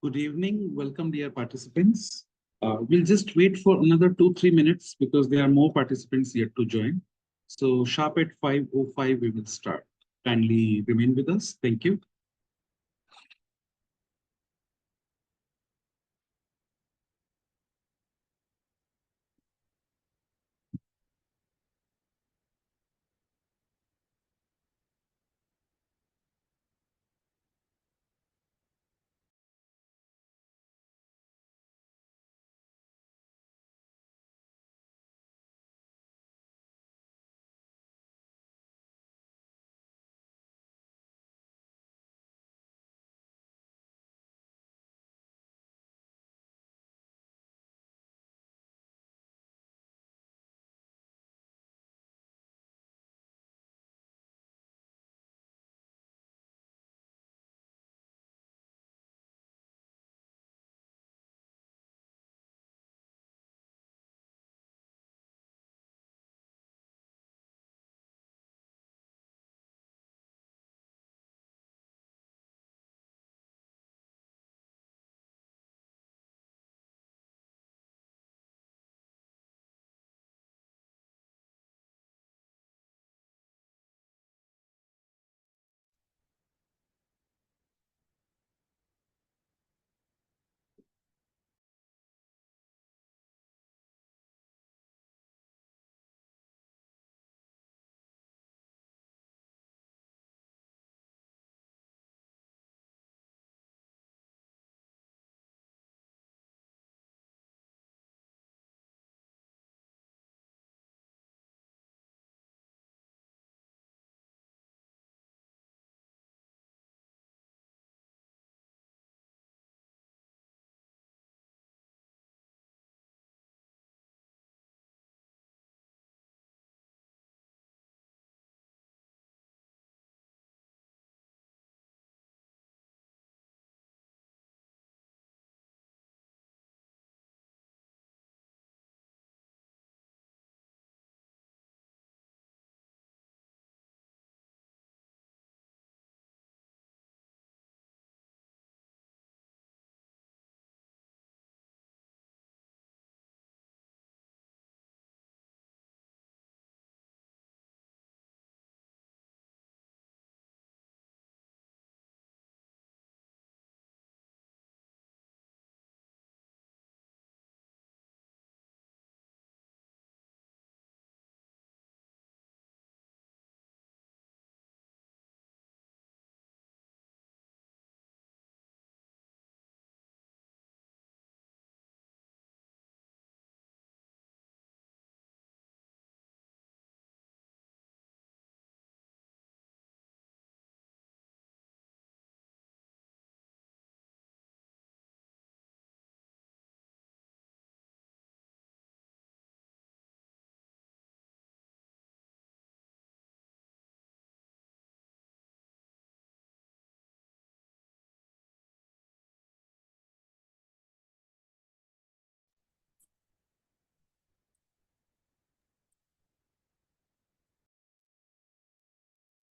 Good evening. Welcome, dear participants. We'll just wait for another 2-3 minutes because there are more participants yet to join. So sharp at 5:05, we will start. Kindly remain with us. Thank you.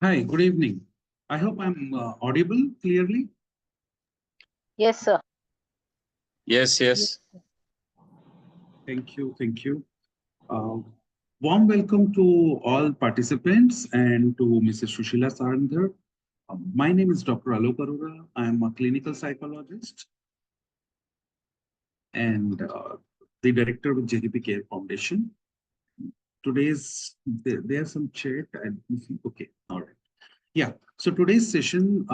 Hi, good evening. I hope I'm audible clearly. Yes, sir. Yes. Thank you. Thank you. Uh, Warm welcome to all participants and to Mrs. Shushila Sarandhar. My name is Dr. Alok Arora. I am a clinical psychologist and the director with JDP Care Foundation. There's some chat. Okay, all right. Yeah. So today's session,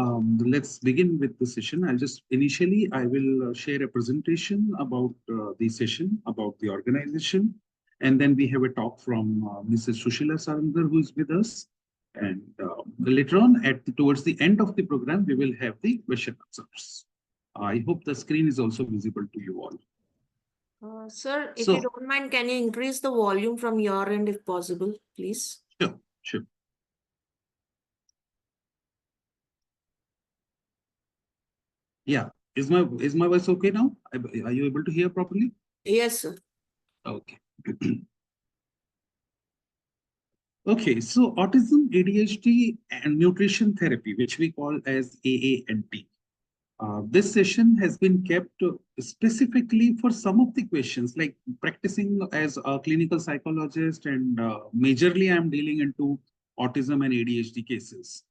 let's begin with the session. I will share a presentation about the session, about the organization. And then we have a talk from Mrs. Sushila Sarandar, who is with us. And later on, towards the end of the program, we will have the question answers. I hope the screen is also visible to you all. Sir, if you So, don't mind, can you increase the volume from your end if possible, please? sure. Yeah. Is my voice okay now? Are you able to hear properly? Yes, sir. Okay. Okay, so autism, ADHD, and nutrition therapy, which we call as AANT. This session has been kept specifically for some of the questions, like practicing as a clinical psychologist, and majorly I'm dealing into autism and ADHD cases.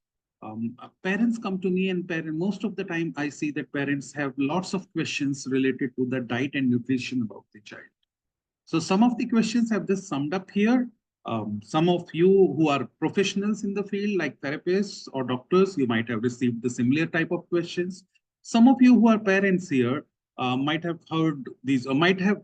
Parents come to me, and most of the time I see that parents have lots of questions related to the diet and nutrition about the child. So some of the questions have just summed up here. Some of you who are professionals in the field, like therapists or doctors, you might have received the similar type of questions. Some of you who are parents here might have heard these, or might have,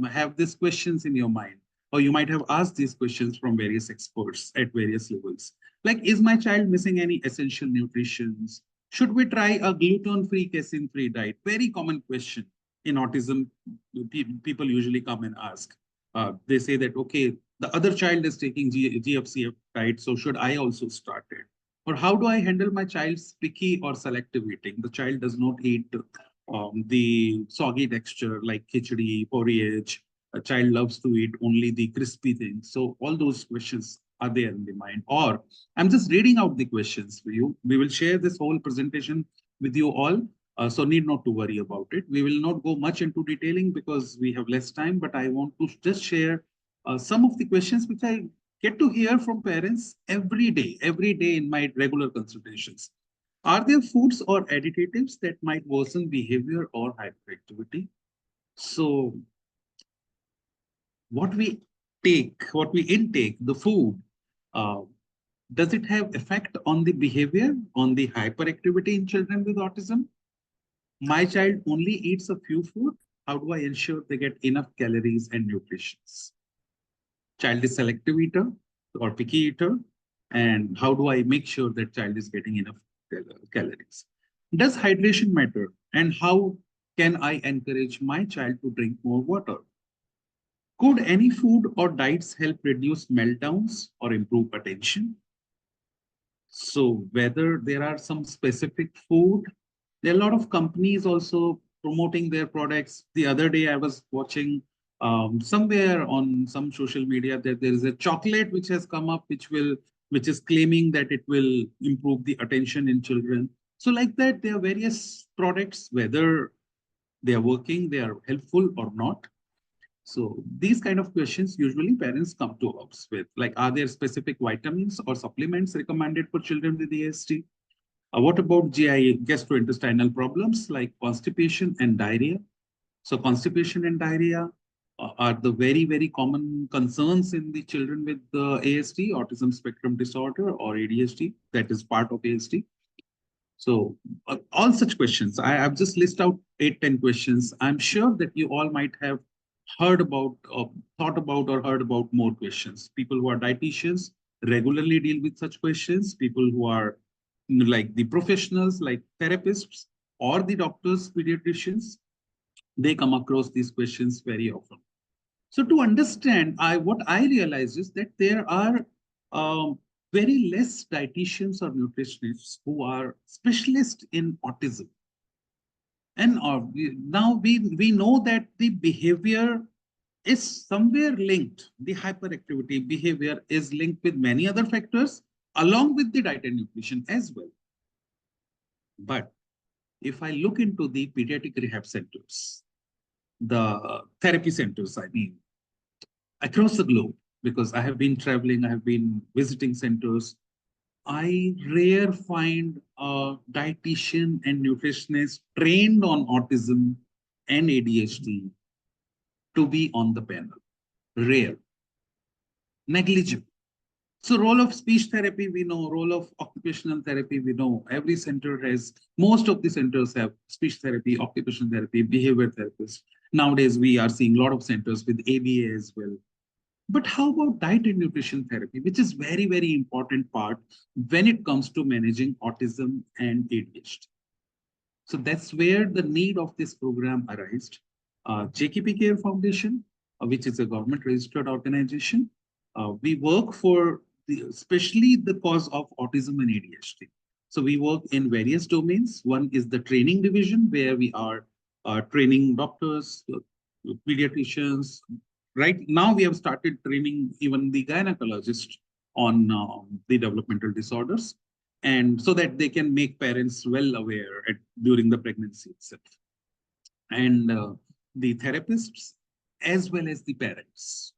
have these questions in your mind, or you might have asked these questions from various experts at various levels. Like, is my child missing any essential nutritions? Should we try a gluten-free, casein-free diet? Very common question in autism. People usually come and ask. They say that, okay, the other child is taking GFCF diet, so should I also start it? Or how do I handle my child's picky or selective eating? The child does not eat the soggy texture like khichdi, porridge. A child loves to eat only the crispy things. So all those questions are there in the mind. Or I'm just reading out the questions for you. We will share this whole presentation with you all. So need not to worry about it. We will not go much into detailing because we have less time, but I want to just share some of the questions which I get to hear from parents every day in my regular consultations. Are there foods or additives that might worsen behavior or hyperactivity? So what we intake, the food, uh, does it have effect on the behavior, on the hyperactivity in children with autism? My child only eats a few food. How do I ensure they get enough calories and nutrition? Child is selective eater or picky eater, and how do I make sure that child is getting enough calories? Does hydration matter, and how can I encourage my child to drink more water? Could any food or diets help reduce meltdowns or improve attention? So whether there are some specific food, there are a lot of companies also promoting their products. The other day I was watching somewhere on some social media that there is a chocolate which has come up, which is claiming that it will improve the attention in children. So like that, there are various products, whether they are working, they are helpful or not. So these kind of questions usually parents come to us with, like, are there specific vitamins or supplements recommended for children with ASD? What about GI, gastrointestinal problems like constipation and diarrhea? So constipation and diarrhea are the very common concerns in the children with ASD, autism spectrum disorder, or ADHD, that is part of ASD. So all such questions, I've just listed out 8-10 questions. I'm sure that you all might have heard about, thought about, or heard about more questions. People who are dietitians regularly deal with such questions. People who are like the professionals, like therapists or the doctors, pediatricians, they come across these questions very often. So to understand, what I realize is that there are very less dietitians or nutritionists who are specialists in autism. And now we know that the behavior is somewhere linked. The hyperactivity behavior is linked with many other factors, along with the diet and nutrition as well. But if I look into the pediatric rehab centers, the therapy centers, I mean, across the globe, because I have been traveling, I have been visiting centers, I rare find a dietitian and nutritionist trained on autism and ADHD to be on the panel. Rare. Negligible. So role of speech therapy, we know. Role of occupational therapy, we know. Every center has, most of the centers have speech therapy, occupational therapy, behavior therapists. Nowadays, we are seeing a lot of centers with ABA as well. But how about diet and nutrition therapy, which is very important part when it comes to managing autism and ADHD? So that's where the need of this program arises. JKP Care Foundation, which is a government registered organization, we work for especially the cause of autism and ADHD. So we work in various domains. One is the training division, where we are training doctors, pediatricians. Right now, we have started training even the gynecologist on the developmental disorders. and so that they can make parents well aware during the pregnancy itself. And the therapists as well as the parents.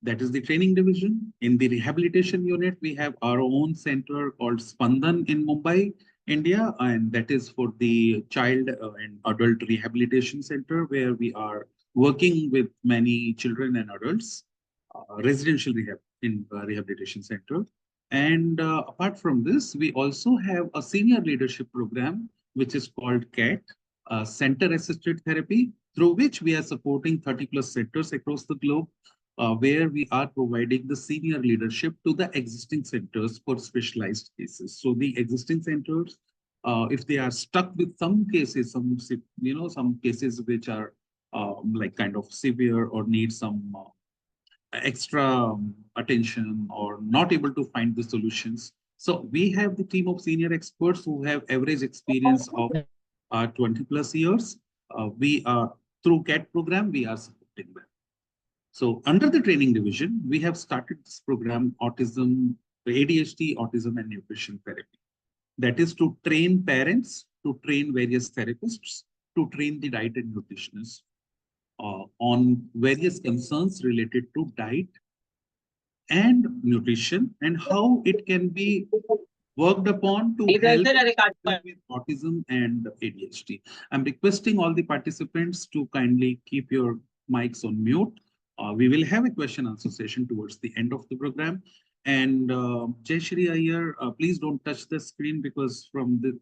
That is the training division. In the rehabilitation unit, we have our own center called Spandan in Mumbai, India, and that is for the child and adult rehabilitation center, where we are working with many children and adults, residential rehab in rehabilitation center. And apart from this, we also have a senior leadership program, which is called CAT, Center Assisted Therapy, through which we are supporting 30 plus centers across the globe, where we are providing the senior leadership to the existing centers for specialized cases. So the existing centers, if they are stuck with some cases, some cases which are like kind of severe or need some extra attention or not able to find the solutions. So we have the team of senior experts who have average experience of 20 plus years. We are through CAT program, we are supporting them. So under the training division, we have started this program, autism, ADHD, autism and nutrition therapy. That is to train parents, to train various therapists, to train the diet and nutritionists on various concerns related to diet and nutrition and how it can be worked upon to help with autism and ADHD. I'm requesting all the participants to kindly keep your mics on mute. We will have a question answer session towards the end of the program. And Jayashri Iyer, please don't touch the screen because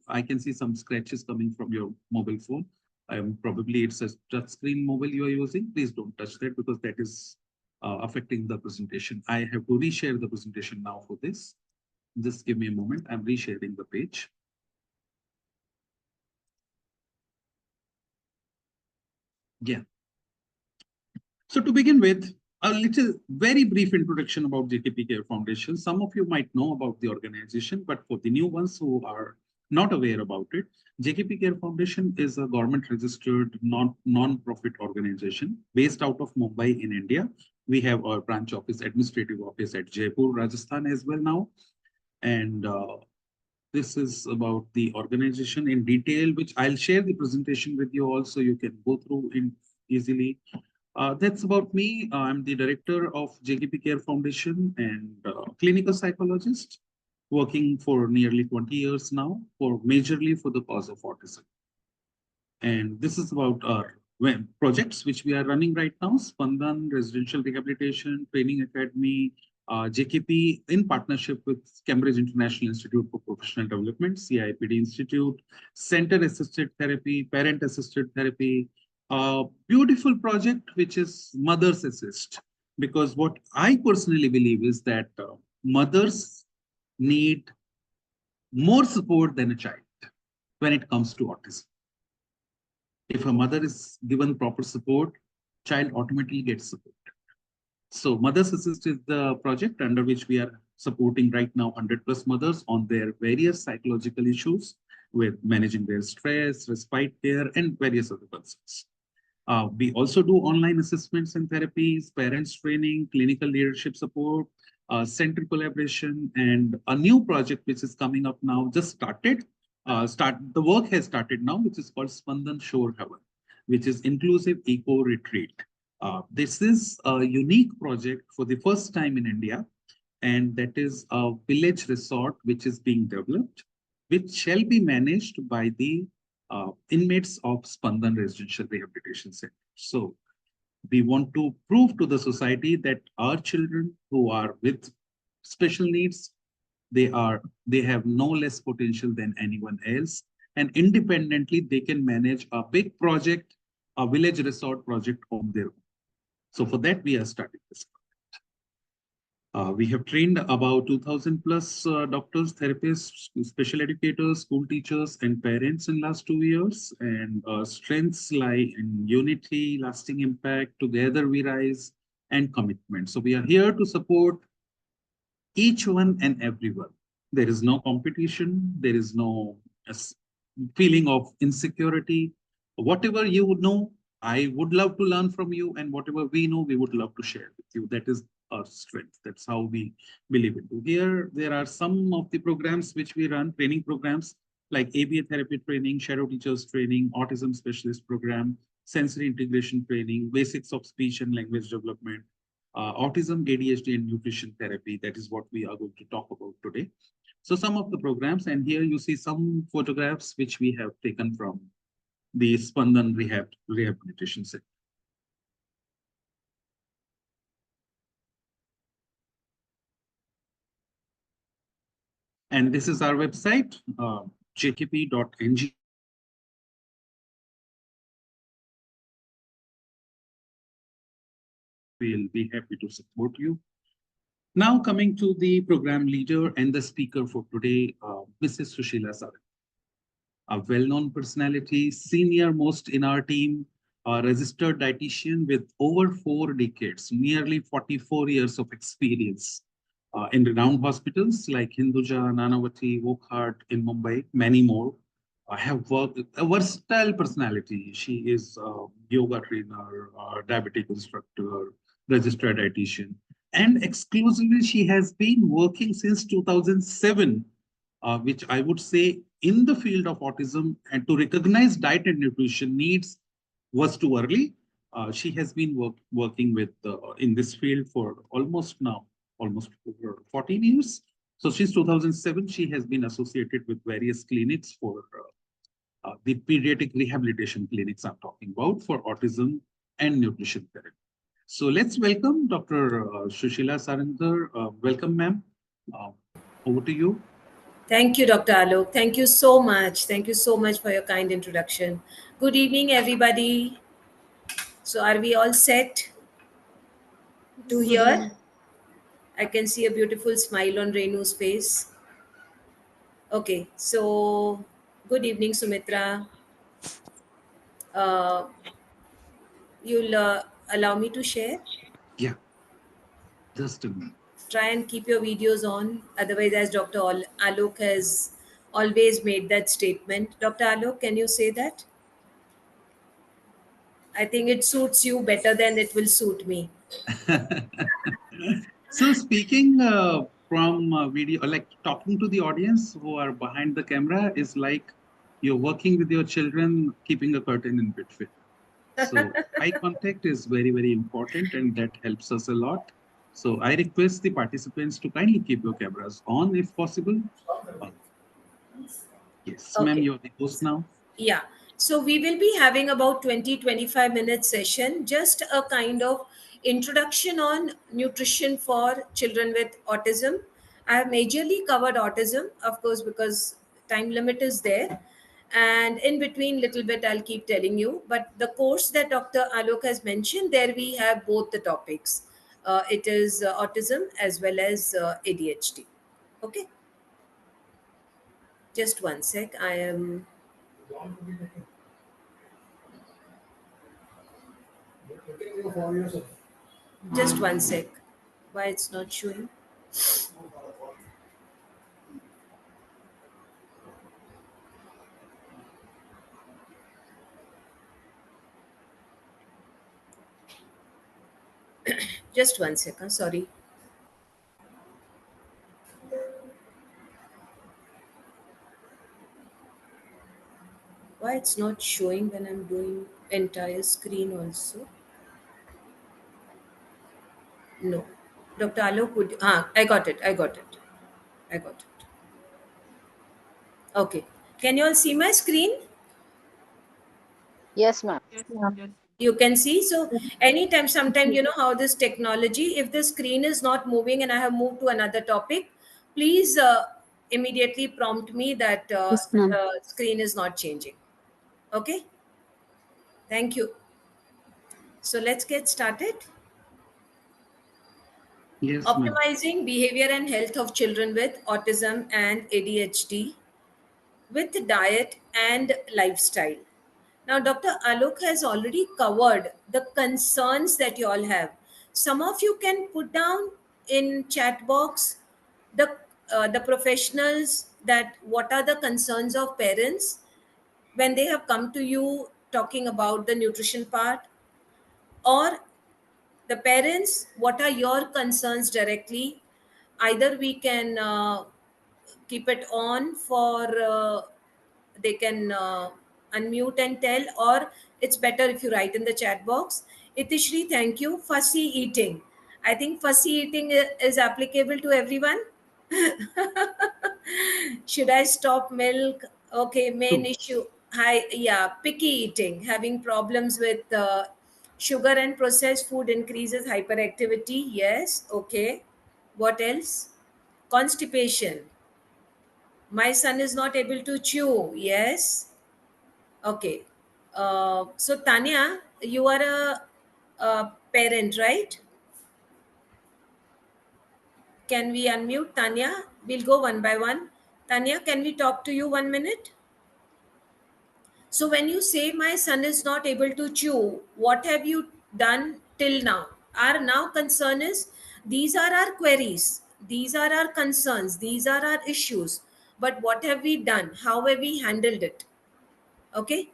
I can see some scratches coming from your mobile phone. Probably it's a touch screen mobile you are using. Please don't touch that because that is affecting the presentation. I have to reshare the presentation now for this. Just give me a moment. I'm resharing the page. Yeah. So to begin with, a little very brief introduction about JKP Care Foundation. Some of you might know about the organization, but for the new ones who are not aware about it, JKP Care Foundation is a government registered non-profit organization based out of Mumbai in India. We have our branch office, administrative office at Jaipur, Rajasthan as well now. And this is about the organization in detail, which I'll share the presentation with you all so you can go through it easily. That's about me. I'm the director of JKP Care Foundation and clinical psychologist, working for nearly 20 years now, majorly for the cause of autism. And this is about our projects which we are running right now: Spandan, Residential Rehabilitation, Training Academy, JKP in partnership with Cambridge International Institute for Professional Development, CIPD Institute, Center Assisted Therapy, Parent Assisted Therapy, beautiful project which is Mothers Assist. Because what I personally believe is that mothers need more support than a child when it comes to autism. If a mother is given proper support, child automatically gets support. So Mothers Assist is the project under which we are supporting right now 100 plus mothers on their various psychological issues with managing their stress, respite care, and various other concerns. We also do online assessments and therapies, parents training, clinical leadership support, center collaboration, and a new project which is coming up now, just started. The work has started now, which is called Spandan Shore Haven, which is Inclusive Eco Retreat. This is a unique project for the first time in India, and that is a village resort which is being developed, which shall be managed by the inmates of Spandan Residential Rehabilitation Center. So we want to prove to the society that our children who are with special needs, they have no less potential than anyone else, and independently they can manage a big project, a village resort project on their own. So for that, we are starting this project. We have trained about 2,000 plus doctors, therapists, special educators, school teachers, and parents in last 2 years. And strengths lie in unity, lasting impact, together we rise, and commitment. So we are here to support each one and everyone. There is no competition. There is no feeling of insecurity. Whatever you would know, I would love to learn from you, and whatever we know, we would love to share with you. That is our strength. That's how we believe it. Here, there are some of the programs which we run, training programs like ABA therapy training, shadow teachers training, autism specialist program, sensory integration training, basics of speech and language development, autism, ADHD, and nutrition therapy. That is what we are going to talk about today. So some of the programs, and here you see some photographs which we have taken from the Spandan Rehabilitation Center. And this is our website, jkp.ng. We'll be happy to support you. Now coming to the program leader and the speaker for today, Mrs. Sushila Saran, a well-known personality, senior most in our team, a registered dietitian with over 4 decades, nearly 44 years of experience in renowned hospitals like Hinduja, Nanavati, Wockhardt in Mumbai, many more. I have worked a versatile personality. She is a yoga trainer, diabetic instructor, registered dietitian, and exclusively she has been working since 2007, which I would say in the field of autism, and to recognize diet and nutrition needs was too early. She has been working with in this field for almost over 14 years. So since 2007, she has been associated with various clinics for the pediatric rehabilitation clinics I'm talking about for autism and nutrition therapy. So let's welcome Dr. Sushila Sarandar. Welcome, ma'am. Over to you. Thank you, Dr. Alok. Thank you so much. Thank you so much for your kind introduction. Good evening, everybody. So, are we all set to hear? I can see a beautiful smile on Renu's face. Okay, so good evening, Sumitra. Uh, you'll allow me to share? Yeah, just a minute. Try and keep your videos on. Otherwise, as Dr. Alok has always made that statement. Dr. Alok, can you say that? I think it suits you better than it will suit me. So speaking from video, like talking to the audience who are behind the camera is like you're working with your children, keeping a curtain in between. So eye contact is very, very important and that helps us a lot. So I request the participants to kindly keep your cameras on if possible. Yes, Okay. ma'am, you're the host now. Yeah. So we will be having about 20-25 minute session, just a kind of introduction on nutrition for children with autism. I have majorly covered autism, of course, because time limit is there. And in between little bit, I'll keep telling you. But the course that Dr. Alok has mentioned, there we have both the topics. It is autism as well as ADHD. Okay. Just one sec. I am just one sec. Why it's not showing? Just one second. Sorry. Why it's not showing when I'm doing entire screen also? No. Dr. Alok would. I got it. I got it. I got it. Okay. Can you all see my screen? Yes, ma'am. You can see. So anytime, sometime, you know how this technology, if the screen is not moving and I have moved to another topic, please immediately prompt me that Yes, ma'am. the screen is not changing. Okay. Thank you. So let's get started. Yes, ma'am. Optimizing behavior and health of children with autism and ADHD with diet and lifestyle. Now, Dr. Alok has already covered the concerns that you all have. Some of you can put down in chat box the professionals that what are the concerns of parents when they have come to you talking about the nutrition part, or The parents, what are your concerns directly? Either we can keep it on for they can unmute and tell, or it's better if you write in the chat box. Itishri, thank you. Fussy eating, I think fussy eating is applicable to everyone. Should I stop milk? Okay, main So, issue. Hi, yeah, picky eating, having problems with sugar and processed food increases hyperactivity. Yes, okay. What else? Constipation. My son is not able to chew. Yes. Okay. So, Tanya, you are a parent, right? Can we unmute Tanya? We'll go one by one. Tanya, can we talk to you 1 minute? So, when you say my son is not able to chew, what have you done till now? Our now concern is these are our queries, these are our concerns, these are our issues. But what have we done? How have we handled it? Okay.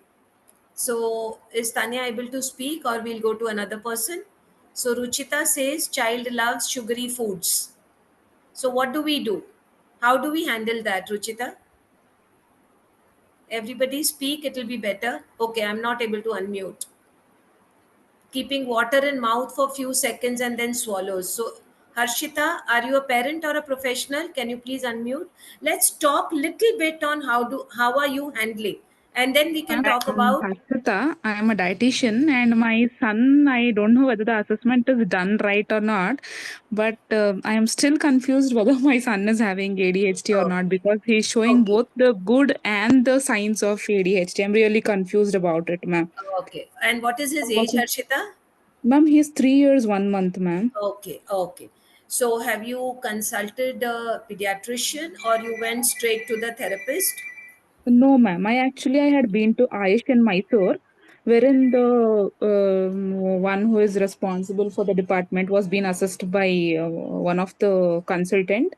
So, is Tanya able to speak, or we'll go to another person? So, Ruchita says child loves sugary foods. So, what do we do? How do we handle that, Ruchita? Everybody speak, it will be better. Okay, I'm not able to unmute. Keeping water in mouth for few seconds and then swallows. So, Harshita, are you a parent or a professional? Can you please unmute? Let's talk little bit on how are you handling, and then we can talk I'm about. Harshita. I'm a dietitian, and my son, I don't know whether the assessment is done right or not, but I am still confused whether my son is having ADHD or Oh, not because he's showing okay, both the good and the signs of ADHD. I'm really confused about it, ma'am. okay. And what is his I'm age, working- Harshita? Ma'am, he's 3 years, 1 month, ma'am. Okay, okay. So, have you consulted a pediatrician, or you went straight to the therapist? No, ma'am. I had been to Ayush in Mysore, wherein the one who is responsible for the department was being assessed by one of the consultant,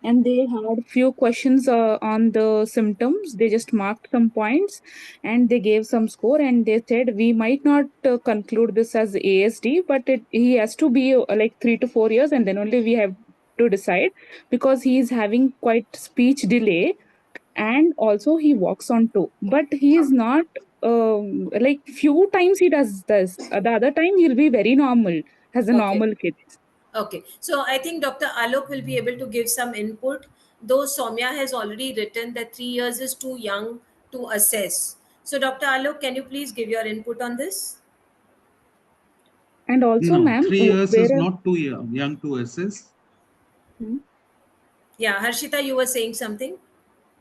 and they had few questions on the symptoms. They just marked some points, and they gave some score, and they said we might not conclude this as ASD, but he has to be like 3 to 4 years, and then only we have to decide because he is having quite speech delay and also he walks on toe, but he is not like few times he does this. The other time he'll be very normal as a Okay. normal kid. Okay, so I think Dr. Alok will be able to give some input, though Soumya has already written that 3 years is too young to assess. So, Dr. Alok, can you please give your input on this? And also, no, ma'am, 3 years is where not too young to assess. Yeah, Harshita, you were saying something?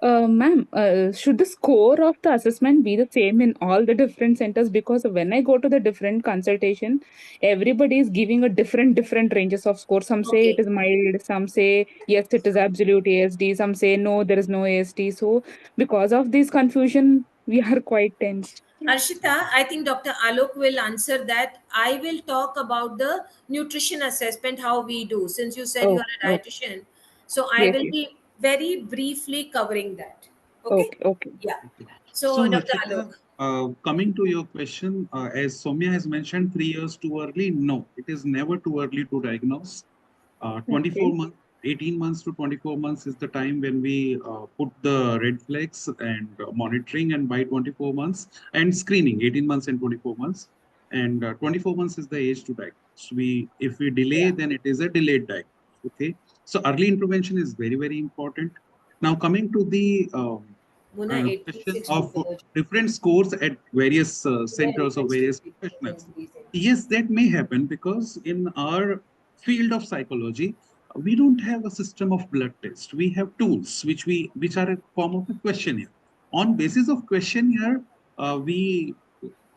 ma'am, should the score of the assessment be the same in all the different centers? Because when I go to the different consultation, everybody is giving a different ranges of score. Some say it Okay. is mild, some say yes, it is absolute ASD, some say no, there is no ASD. So because of this confusion, we are quite tense. Harshita, I think Dr. Alok will answer that. I will talk about the nutrition assessment, how we do, since you said you Oh, are a oh, dietitian. So, I yes, will yes. be very briefly covering that. Okay? Okay, okay. Yeah. Okay. So, So, Dr. Harshita, Alok. coming to your question, as Soumya has mentioned, 3 years too early. No, it is never too early to diagnose. 24 Okay. months, 18 months to 24 months is the time when we put the red flags and monitoring, and by 24 months and screening, 18 months and 24 months. And 24 months is the age to diagnose. If we delay, Yeah. then it is a delayed diagnosis. Okay. So early intervention is very, very important. Now coming to the Muna question 86 of rupees. different scores at various Very centers or various flexible professionals. reason. Yes, that may happen because in our field of psychology, we don't have a system of blood test. We have tools which are a form of a questionnaire. On basis of questionnaire, we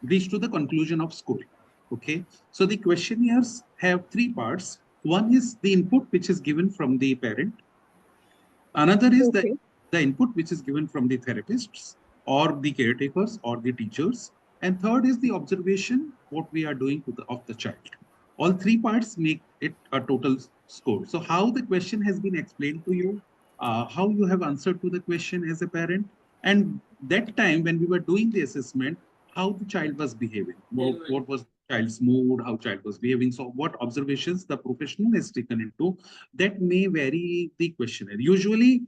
reach to the conclusion of scoring. Okay, so the questionnaires have three parts. One is the input which is given from the parent. Another is Okay. the input which is given from the therapists or the caretakers or the teachers. And third is the observation, what we are doing to of the child. All three parts make it a total score. So how the question has been explained to you, how you have answered to the question as a parent, and that time when we were doing the assessment, how the child was behaving, what was the child's mood, how child was behaving. So what observations the professional has taken into, that may vary the questionnaire. Usually,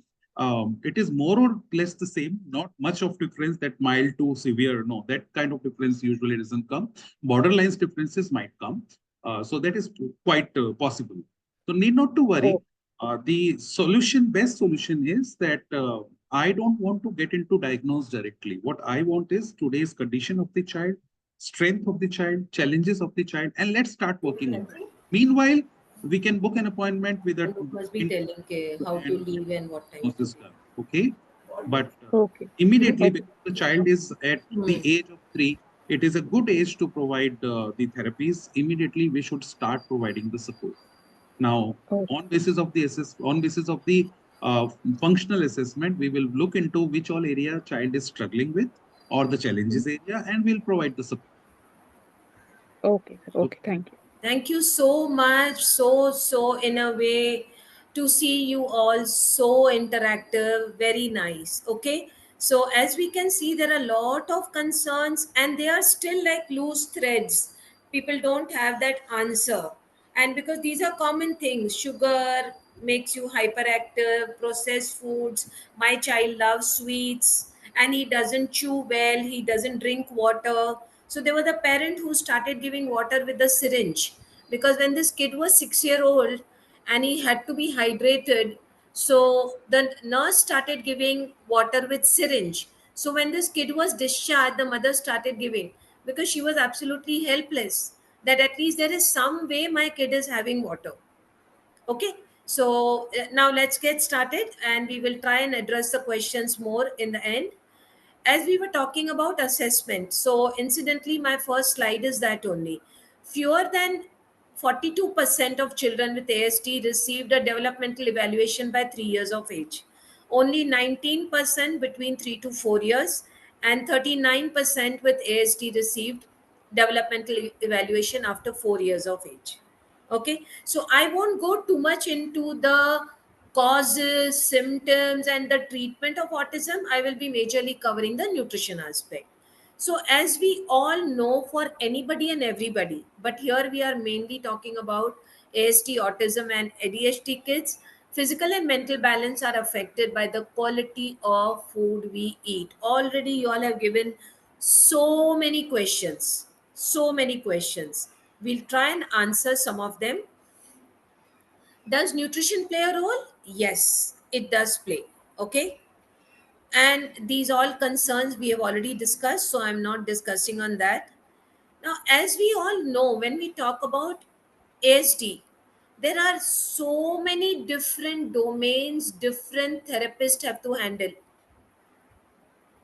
it is more or less the same, not much of difference that mild to severe. No, that kind of difference usually doesn't come. Borderline differences might come. So that is quite possible. So need not to worry. The best solution is that I don't want to get into diagnose directly. What I want is today's condition of the child, strength of the child, challenges of the child, and let's start working on that. Meanwhile, we can book an appointment with a Must be telling how to leave and what time. diagnosis done. Okay, but Okay. immediately because the child is at the age of 3, it is a good age to provide the therapies. Immediately, we should start providing the support. Now, on basis of the functional assessment, we will look into which all area child is struggling with or the challenges area, and we'll provide the support. Okay. Okay. Thank you. Thank you so much. So in a way, to see you all so interactive, very nice. Okay. So as we can see, there are a lot of concerns and they are still like loose threads. People don't have that answer. And because these are common things, sugar makes you hyperactive, processed foods, my child loves sweets, and he doesn't chew well, he doesn't drink water. So there was a parent who started giving water with a syringe because when this kid was 6 year old and he had to be hydrated, so the nurse started giving water with syringe. So when this kid was discharged, the mother started giving because she was absolutely helpless that at least there is some way my kid is having water. Okay, so now let's get started and we will try and address the questions more in the end. As we were talking about assessment, so incidentally, my first slide is that only. Fewer than 42% of children with ASD received a developmental evaluation by 3 years of age. Only 19% between 3 to 4 years, and 39% with ASD received developmental evaluation after 4 years of age. Okay, so I won't go too much into the causes, symptoms, and the treatment of autism. I will be majorly covering the nutrition aspect. So, as we all know, for anybody and everybody, but here we are mainly talking about ASD, autism, and ADHD kids, physical and mental balance are affected by the quality of food we eat. Already, you all have given so many questions. So many questions. We'll try and answer some of them. Does nutrition play a role? Yes, it does play. Okay. And these all concerns we have already discussed, so I'm not discussing on that. Now, as we all know, when we talk about ASD, there are so many different domains, different therapists have to handle.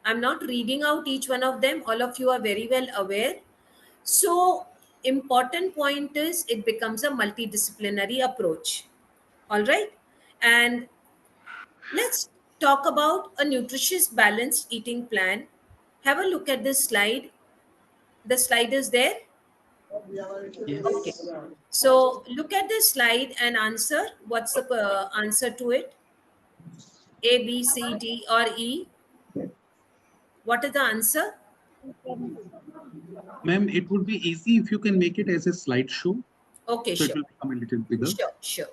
I'm not reading out each one of them. All of you are very well aware. So, important point is it becomes a multidisciplinary approach. All right. And let's talk about a nutritious balanced eating plan. Have a look at this slide. The slide is there. Okay. So look at this slide and answer. What's the answer to it? A, B, C, D, or E? What is the answer? Ma'am, it would be easy if you can make it as a slideshow. Okay, So sure. it will become a little bigger. Sure.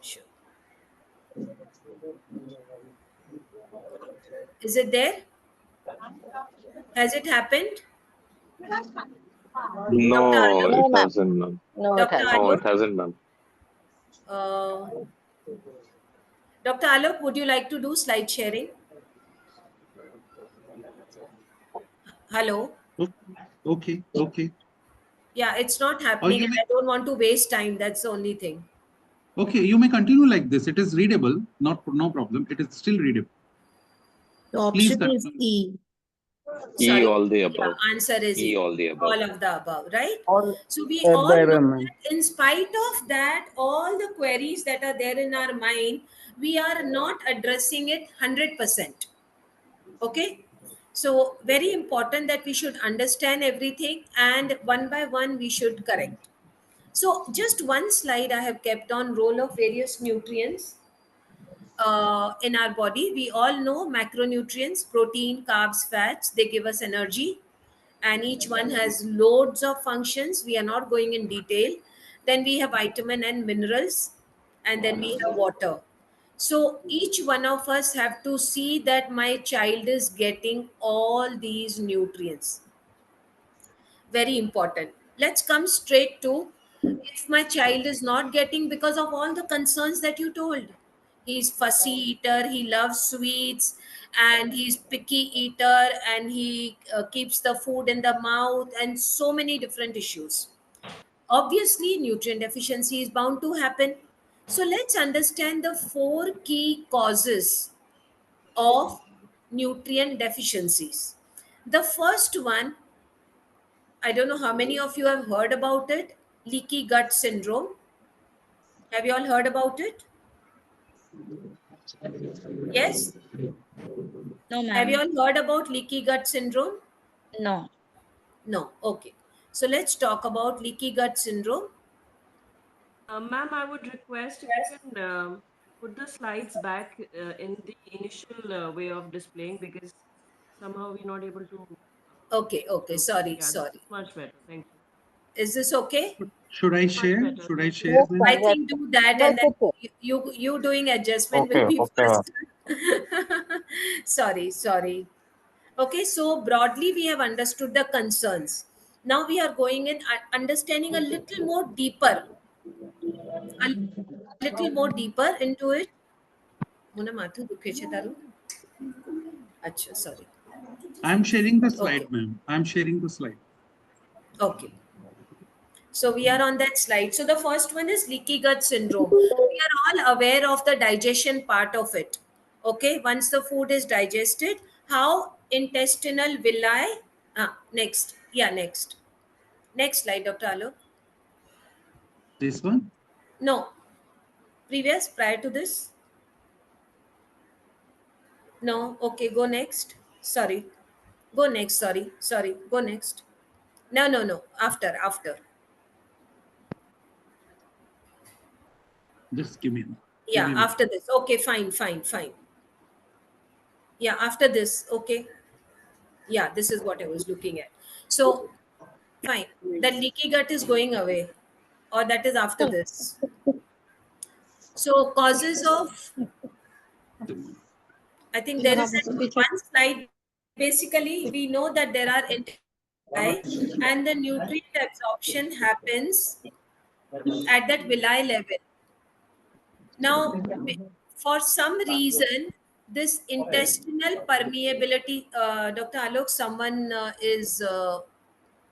Is it there? Has it happened? No, Dr. it No, ma'am. hasn't, ma'am. No, it Dr. hasn't. No, Alok? it hasn't, ma'am. Dr. Alok, would you like to do slide sharing? Hello? Okay. Yeah, it's not Or happening you and may, I don't want to waste time. That's the only thing. okay, you may continue like this. It is readable, no problem. It is still readable. The Please option is continue. E. E, Sorry. all the above. Yeah, answer is E, E. all the above. All of the above, right? All So we said all by know women. that in spite of that, all the queries that are there in our mind, we are not addressing it 100%. Okay? So very important that we should understand everything and one by one we should correct. So just one slide I have kept on role of various nutrients in our body. We all know macronutrients, protein, carbs, fats, they give us energy. and each one has loads of functions. We are not going in detail. Then we have vitamin and minerals, and then we have water. So each one of us have to see that my child is getting all these nutrients. Very important. Let's come straight to, if my child is not getting because of all the concerns that you told. He's fussy eater, he loves sweets, and he's picky eater, and he keeps the food in the mouth, and so many different issues. Obviously, nutrient deficiency is bound to happen. So let's understand the four key causes of nutrient deficiencies. The first one, I don't know how many of you have heard about it, leaky gut syndrome. Have you all heard about it? Yes? No, Have you ma'am. all heard about leaky gut syndrome? No. No. Okay. So let's talk about leaky gut syndrome. Ma'am, I would request if you can put the slides back in the initial way of displaying, because somehow we're not able to. Okay. Okay. Look. Sorry. Yeah, this Sorry. is much better. Thank you. Is this okay? Should I Much share? better. Should I Thank you. share? Yes, Ma'am? I sir. Yes. think do that, Yes, and then okay. you doing adjustment Okay, will be okay. first. Sorry. Sorry. Okay, so broadly we have understood the concerns. Now we are going in understanding a little more deeper, a little more deeper into it. Muna mathu dukhe છે તારું? Acha, sorry. I'm sharing the Okay, slide, ma'am. I'm sharing the slide. okay. So we are on that slide. So the first one is leaky gut syndrome. We are all aware of the digestion part of it. Okay, once the food is digested, how intestinal villi. Next. Yeah, next. Next slide, Dr. Alok. This one? No, previous, prior to this. No, okay, go next. Sorry, go next. Sorry, go next. No, after. Just give me. Give Yeah, me a minute. after this. Okay, fine. Yeah, after this. Okay, yeah, this is what I was looking at. So fine, the leaky gut is going away, or that is after this. So causes of, I think there is one slide. Basically, we know that there are villi, and the nutrient absorption happens at that villi level. Now, for some reason, this intestinal permeability, Dr. Alok, someone is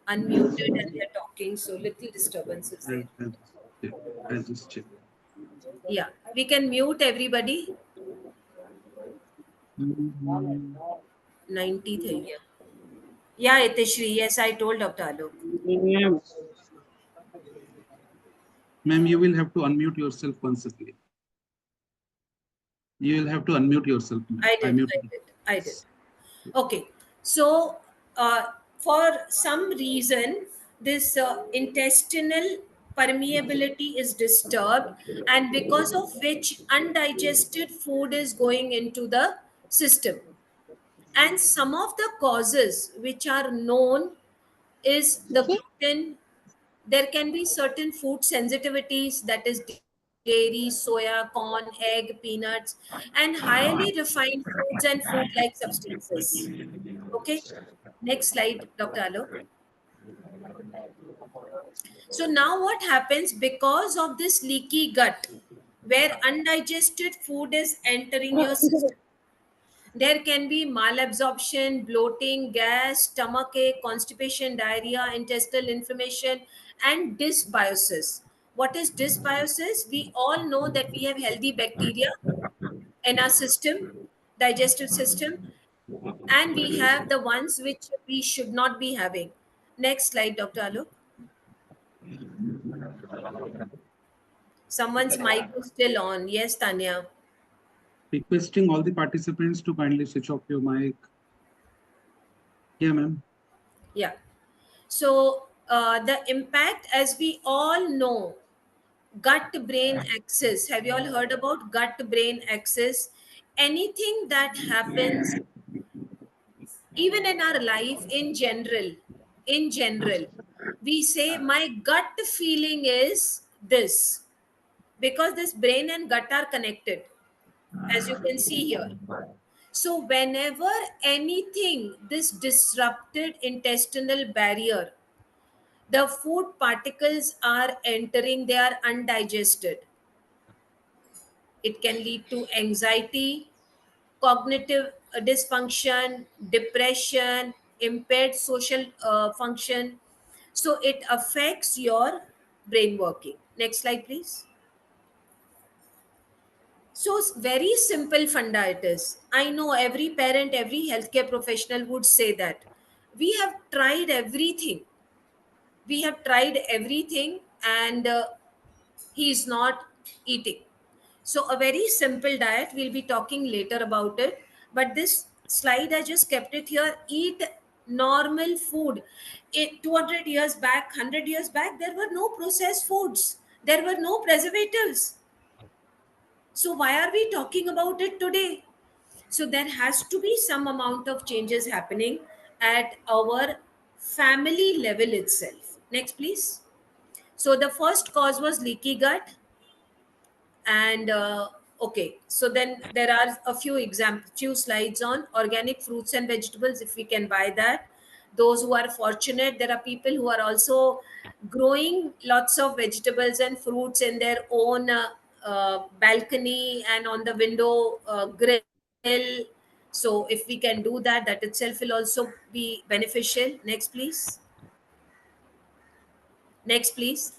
unmuted and they're talking, so little disturbance is there. I'll just check. Yeah, we can mute everybody. 90 થઈ ગયા. Yeah, Itishri, yes, I told Dr. Alok. Ma'am, you will have to unmute yourself once again. You will have to unmute yourself. ma'am. I did. Okay. So, for some reason, this intestinal permeability is disturbed, and because of which undigested food is going into the system. And some of the causes which are known is the gluten. There can be certain food sensitivities, that is dairy, soya, corn, egg, peanuts, and highly refined foods and food like substances. Okay, next slide, Dr. Alok. So now what happens because of this leaky gut, where undigested food is entering your system? There can be malabsorption, bloating, gas, stomachache, constipation, diarrhea, intestinal inflammation, and dysbiosis. What is dysbiosis? We all know that we have healthy bacteria in our system, digestive system, and we have the ones which we should not be having. Next slide, Dr. Alok. Someone's mic is still on. Yes, Tanya. Requesting all the participants to kindly switch off your mic. Yeah, ma'am. Yeah. So the impact, as we all know, gut brain axis. Have you all heard about gut brain axis? Anything that happens, even in our life in general, in general, we say my gut feeling is this, because this brain and gut are connected, as you can see here. So whenever anything, this disrupted intestinal barrier, the food particles are entering, they are undigested. It can lead to anxiety, cognitive dysfunction, depression, impaired social function. So it affects your brain working. Next slide, please. So very simple funda it is. I know every parent, every healthcare professional would say that. We have tried everything. We have tried everything, and he is not eating. So a very simple diet, we'll be talking later about it. But this slide, I just kept it here. Eat normal food. 200 years back, 100 years back, there were no processed foods. There were no preservatives. So why are we talking about it today? So there has to be some amount of changes happening at our family level itself. Next, please. So the first cause was leaky gut. And okay, so then there are a few slides on organic fruits and vegetables, if we can buy that. Those who are fortunate, there are people who are also growing lots of vegetables and fruits in their own balcony and on the window grill. So if we can do that, that itself will also be beneficial. Next, please. Next, please.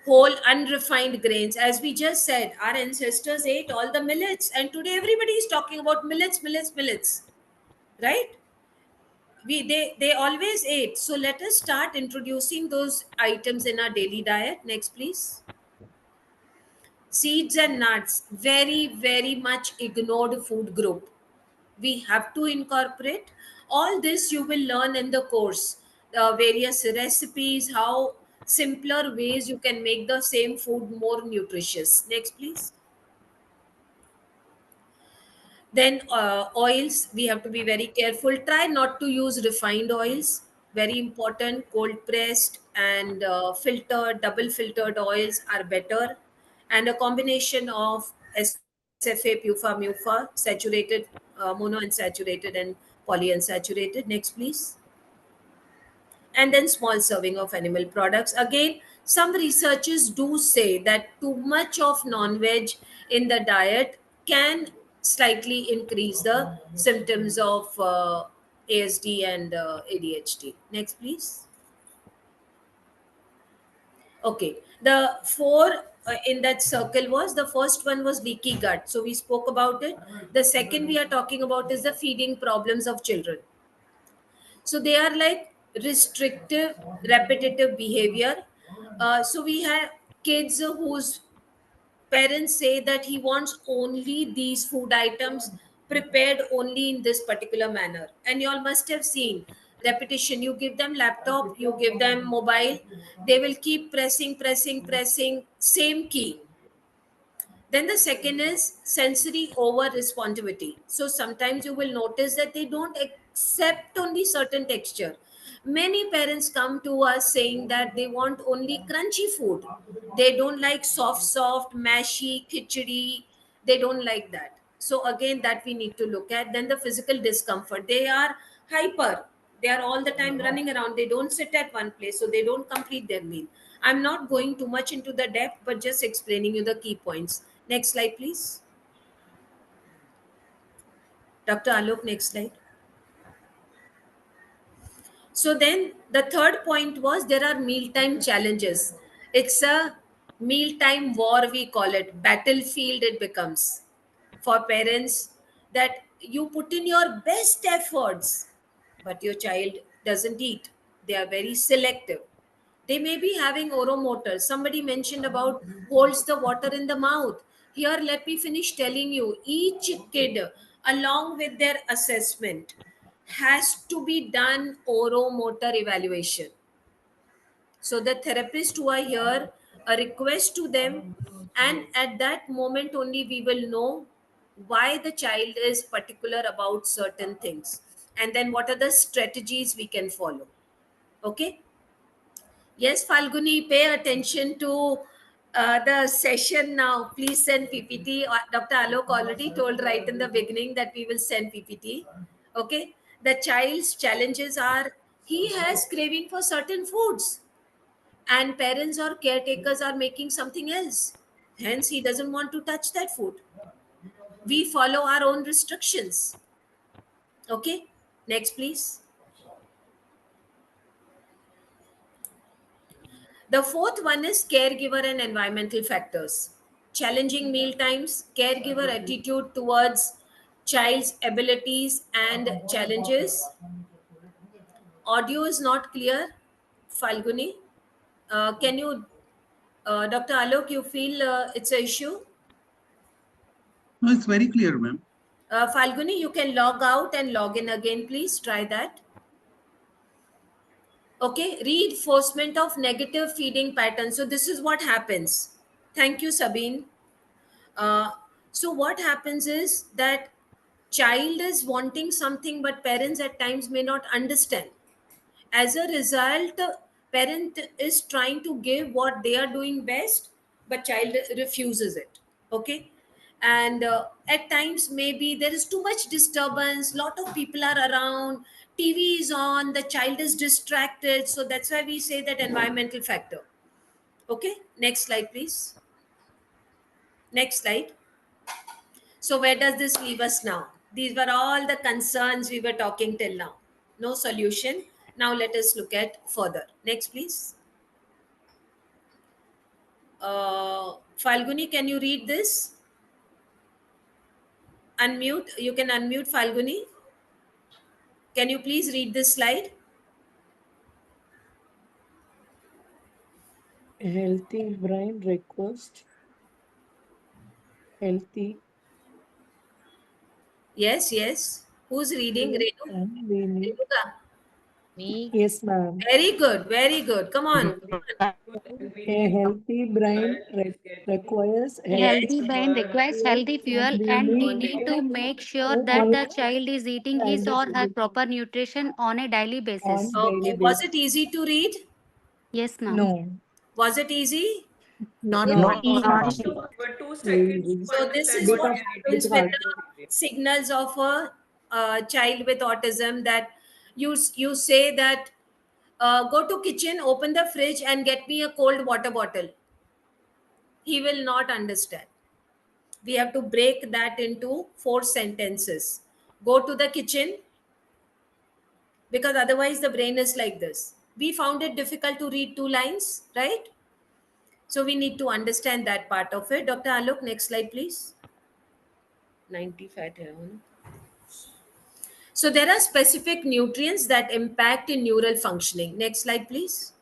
Whole unrefined grains. As we just said, our ancestors ate all the millets, and today everybody is talking about millets, millets, millets, right? They always ate. So let us start introducing those items in our daily diet. Next, please. Seeds and nuts, very, very much ignored food group. We have to incorporate all this. You will learn in the course various recipes, how simpler ways you can make the same food more nutritious. Next, please. Then oils, we have to be very careful. Try not to use refined oils. Very important. Cold pressed and filtered, double filtered oils are better. And a combination of SFA, PUFA, MUFA, saturated, monounsaturated, and polyunsaturated. Next, please. And then small serving of animal products. Again, some researchers do say that too much of non-veg in the diet can slightly increase the symptoms of ASD and ADHD. Next, please. Okay, the four in that circle was, the first one was leaky gut. So we spoke about it. The second we are talking about is the feeding problems of children. So they are like restrictive, repetitive behavior. So we have kids whose parents say that he wants only these food items prepared only in this particular manner. And you all must have seen repetition. You give them laptop, you give them mobile, they will keep pressing, pressing, pressing, same key. Then the second is sensory over responsivity. So sometimes you will notice that they don't accept only certain texture. Many parents come to us saying that they want only crunchy food. They don't like soft, mashy, khichdi. They don't like that. So again, that we need to look at. Then the physical discomfort. They are hyper. They are all the time running around. They don't sit at one place, so they don't complete their meal. I'm not going too much into the depth, but just explaining you the key points. Next slide, please. Dr. Alok, next slide. So then the third point was there are mealtime challenges. It's a mealtime war, we call it. Battlefield it becomes for parents, that you put in your best efforts, but your child doesn't eat. They are very selective. They may be having oromotor. Somebody mentioned about holds the water in the mouth. Here, let me finish telling you, each kid, along with their assessment, has to be done oromotor evaluation. So the therapists who are here, a request to them, and at that moment only we will know why the child is particular about certain things, and then what are the strategies we can follow. Okay. Yes, Falguni, pay attention to the session now. Please send PPT. Dr. Alok already told right in the beginning that we will send PPT. Okay. The child's challenges are he has craving for certain foods, and parents or caretakers are making something else. Hence, he doesn't want to touch that food. We follow our own restrictions. Okay. Next, please. The fourth one is caregiver and environmental factors. Challenging meal times, caregiver attitude towards child's abilities and challenges. Audio is not clear, Falguni. Can you, Dr. Alok, you feel it's an issue? No, it's very clear, ma'am. Falguni, you can log out and log in again, please. Try that. Okay, reinforcement of negative feeding patterns. So this is what happens. Thank you, Sabine. Uh, so what happens is that child is wanting something, but parents at times may not understand. As a result, parent is trying to give what they are doing best, but child refuses it. Okay. And at times maybe there is too much disturbance, lot of people are around, TV is on, the child is distracted, so that's why we say that environmental factor. Okay, next slide please. Next slide. So where does this leave us now? These were all the concerns we were talking till now. No solution. Now let us look at further. Next, please. Falguni, can you read this? Unmute. You can unmute Falguni. Can you please read this slide? Healthy brain request. Healthy Yes, yes. Who's reading? food Renu? and we need. Renuka. Me. Yes, ma'am. Very good. Very good. Come on. A healthy brain requires A Yes. healthy brain requires fuel healthy fuel, and we and we need need to make sure to that the help child is eating his and or her proper nutrition on a daily basis. on daily Okay. Was basis. it easy to read? Yes, ma'am. No, Was it easy? Not no, But 2 seconds to So this understand is bit what of happens bit with hard. the signals of a, child with autism, that you say that go to kitchen, open the fridge and get me a cold water bottle. He will not understand. We have to break that into 4 sentences. Go to the kitchen, because otherwise the brain is like this. We found it difficult to read 2 lines, right? So we need to understand that part of it. Dr. Alok, next slide please. 95 है, huh? So there are specific nutrients that impact in neural functioning. Next slide, please.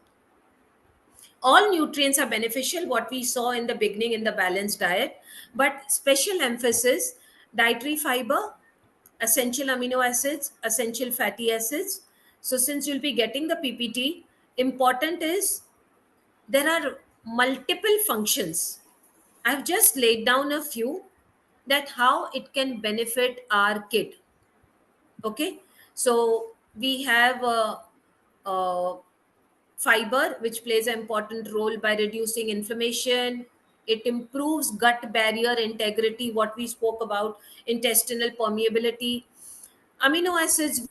All nutrients are beneficial, what we saw in the beginning in the balanced diet, but special emphasis, dietary fiber, essential amino acids, essential fatty acids. So since you'll be getting the PPT, important is there are multiple functions. I've just laid down a few that how it can benefit our kid. Okay, so we have fiber, which plays an important role by reducing inflammation. It improves gut barrier integrity, what we spoke about, intestinal permeability. Amino acids,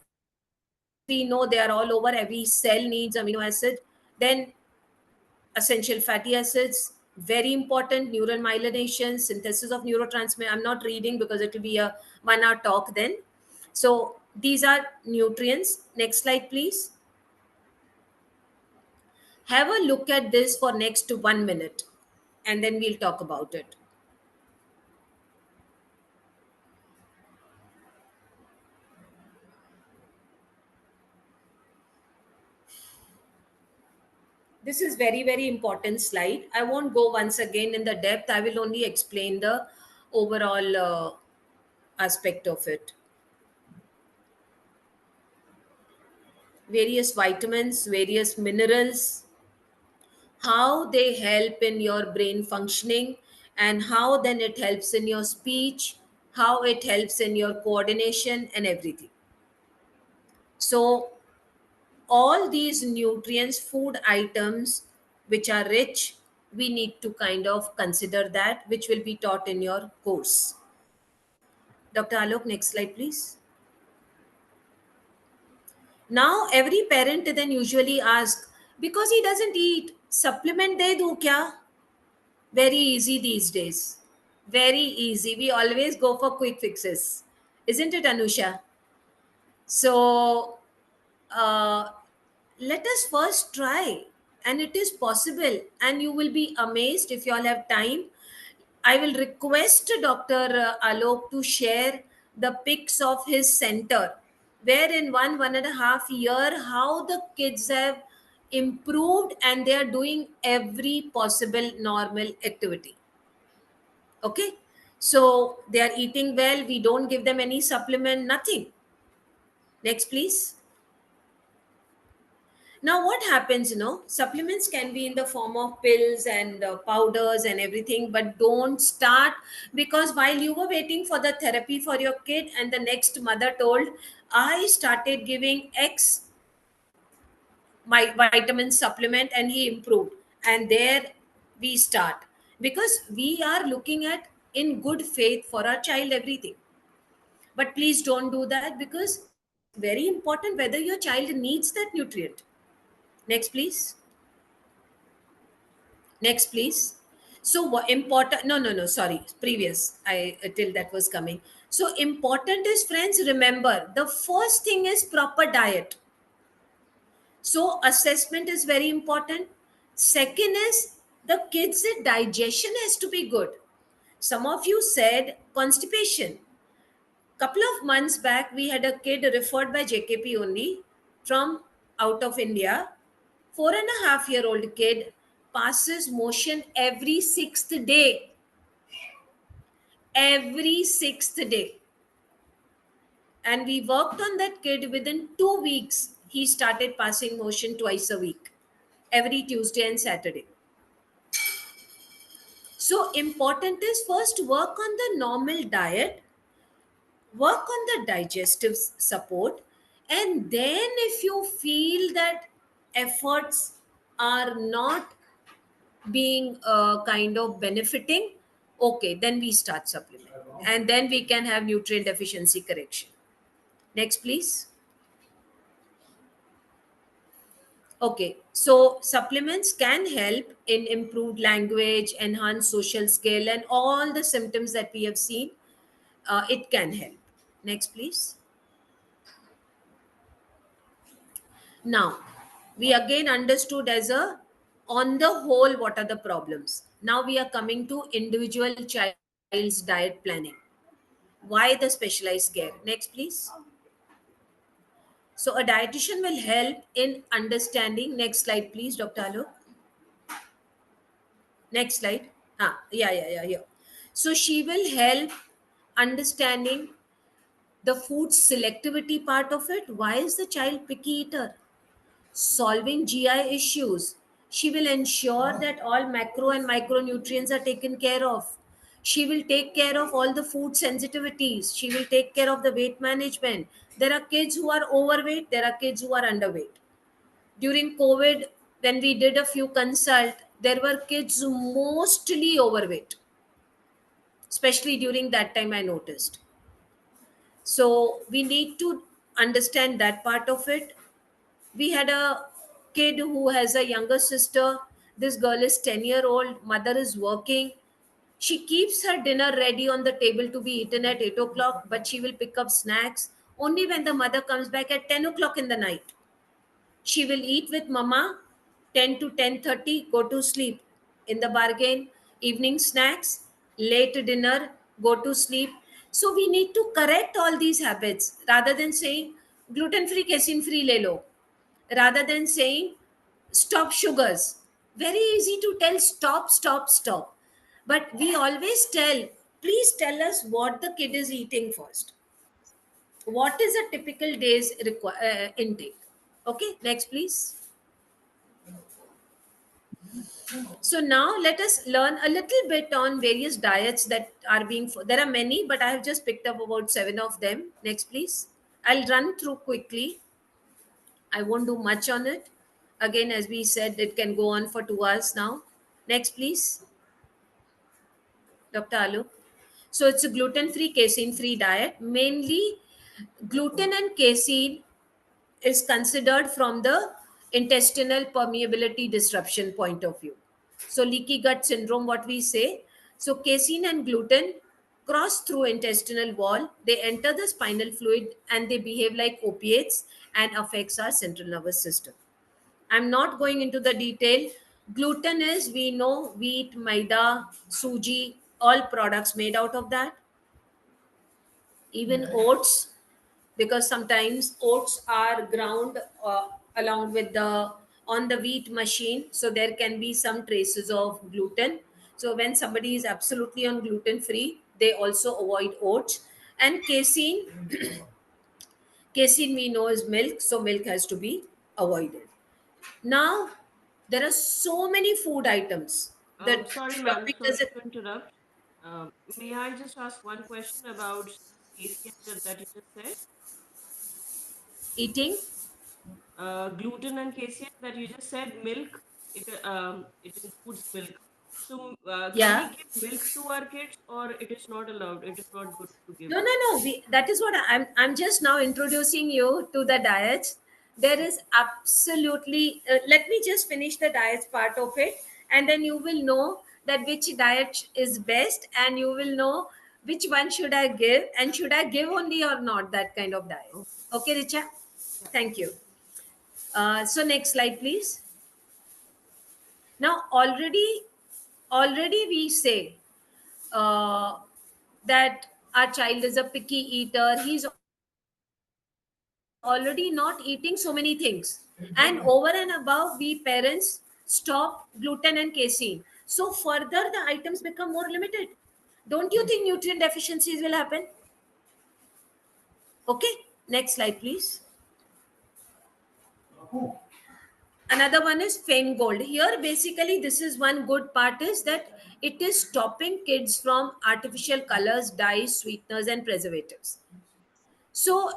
we know they are all over, every cell needs amino acid. Then essential fatty acids, very important, neural myelination, synthesis of neurotransmitter. I'm not reading because it will be a 1 hour talk then. So these are nutrients. Next slide, please. Have a look at this for next 1 minute and then we'll talk about it. This is very, very important slide. I won't go once again in the depth. I will only explain the overall aspect of it. Various vitamins, various minerals, how they help in your brain functioning, and how then it helps in your speech, how it helps in your coordination and everything. So all these nutrients, food items which are rich, we need to kind of consider that, which will be taught in your course. Dr. Alok, next slide, please. Now, every parent then usually asks, because he doesn't eat, supplement de do kya? Very easy these days. Very easy. We always go for quick fixes. Isn't it, Anusha? So, let us first try. And it is possible. And you will be amazed if you all have time. I will request Dr. Alok to share the pics of his center, where in 1.5 year, how the kids have improved and they are doing every possible normal activity. Okay, so they are eating well, we don't give them any supplement, nothing. Next, please. Now, what happens, supplements can be in the form of pills and powders and everything, but don't start, because while you were waiting for the therapy for your kid, and the next mother told, I started giving X my vitamin supplement and he improved. And there we start, because we are looking at in good faith for our child everything. But please don't do that, because very important whether your child needs that nutrient. Next, please. Next, please. So what important? No. Sorry, previous. I till that was coming. So important is, friends. Remember, the first thing is proper diet. So assessment is very important. Second is the kids' digestion has to be good. Some of you said constipation. Couple of months back, we had a kid referred by JKP only from out of India. 4.5-year-old kid passes motion every 6th day. Every 6th day. And we worked on that kid. Within 2 weeks, he started passing motion twice a week, every Tuesday and Saturday. So important is first work on the normal diet, work on the digestive support, and then if you feel that efforts are not being kind of benefiting, okay, then we start supplement, and then we can have nutrient deficiency correction. Next, please. Okay, so supplements can help in improved language, enhanced social skill, and all the symptoms that we have seen. It can help. Next, please. Now, we again understood as a, on the whole, what are the problems. Now we are coming to individual child's diet planning. Why the specialized care? Next, please. So a dietitian will help in understanding. Next slide, please, Dr. Alok. Next slide. Yeah. Here. So she will help understanding the food selectivity part of it. Why is the child picky eater? Solving GI issues. She will ensure that all macro and micronutrients are taken care of. She will take care of all the food sensitivities. She will take care of the weight management. There are kids who are overweight, there are kids who are underweight. During COVID, when we did a few consult, there were kids mostly overweight. Especially during that time, I noticed. So we need to understand that part of it. We had a kid who has a younger sister. This girl is 10-year-old, mother is working. She keeps her dinner ready on the table to be eaten at 8 o'clock, but she will pick up snacks only when the mother comes back at 10 o'clock in the night. She will eat with mama 10 to 10:30, go to sleep. In the bargain, evening snacks, late dinner, go to sleep. So we need to correct all these habits rather than saying gluten free, casein free le lo. Rather than saying stop sugars. Very easy to tell stop. But we always tell, please tell us what the kid is eating first. What is a typical day's intake? Okay, next please. So now let us learn a little bit on various diets that are being, there are many, but I have just picked up about 7 of them. Next please. I'll run through quickly. I won't do much on it. Again, as we said, it can go on for 2 hours now. Next, please, Dr. Alok. So it's a gluten-free, casein-free diet. Mainly, gluten and casein is considered from the intestinal permeability disruption point of view. So leaky gut syndrome, what we say. So casein and gluten cross through intestinal wall. They enter the spinal fluid and they behave like opiates and affects our central nervous system. I'm not going into the detail. Gluten is, we know, wheat, maida, suji, all products made out of that. Even oats, because sometimes oats are ground along with the on the wheat machine, so there can be some traces of gluten. So when somebody is absolutely on gluten free, they also avoid oats. And casein, casein we know is milk, so milk has to be avoided. Now there are so many food items. The Sorry, ma'am. topic Sorry is to interrupt. May I just ask one question about casein that you just said? eating. Gluten and casein that you just said, milk, it includes milk. So, can we Yeah. give milk to our kids, or it is not allowed? It is not good to give. No, no, no. That is what I'm just now introducing you to the diets. There is absolutely, let me just finish the diets part of it, and then you will know that which diet is best, and you will know which one should I give, and should I give only or not that kind of diet. Okay. Okay, Richa? Yeah. Thank you. So, next slide, please. Now, already we say uh, that our child is a picky eater. He's already not eating so many things, and over and above we parents stop gluten and casein, so further the items become more limited. Don't you think nutrient deficiencies will happen? Okay, next slide please. Another one is Fame Gold. Here, basically, this is one good part is that it is stopping kids from artificial colors, dyes, sweeteners, and preservatives. So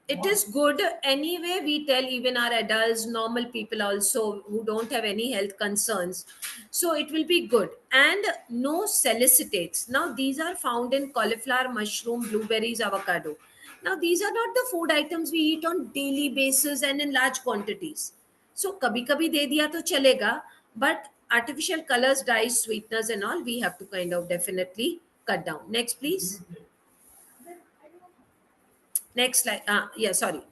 it is good anyway. We tell even our adults, normal people also who don't have any health concerns. So it will be good. And no salicitates. Now these are found in cauliflower, mushroom, blueberries, avocado. Now these are not the food items we eat on daily basis and in large quantities. So kabhi kabhi de diya to chalega, but artificial colors, dyes, sweeteners and all we have to kind of definitely cut down. Next please. Next slide. Yeah, sorry.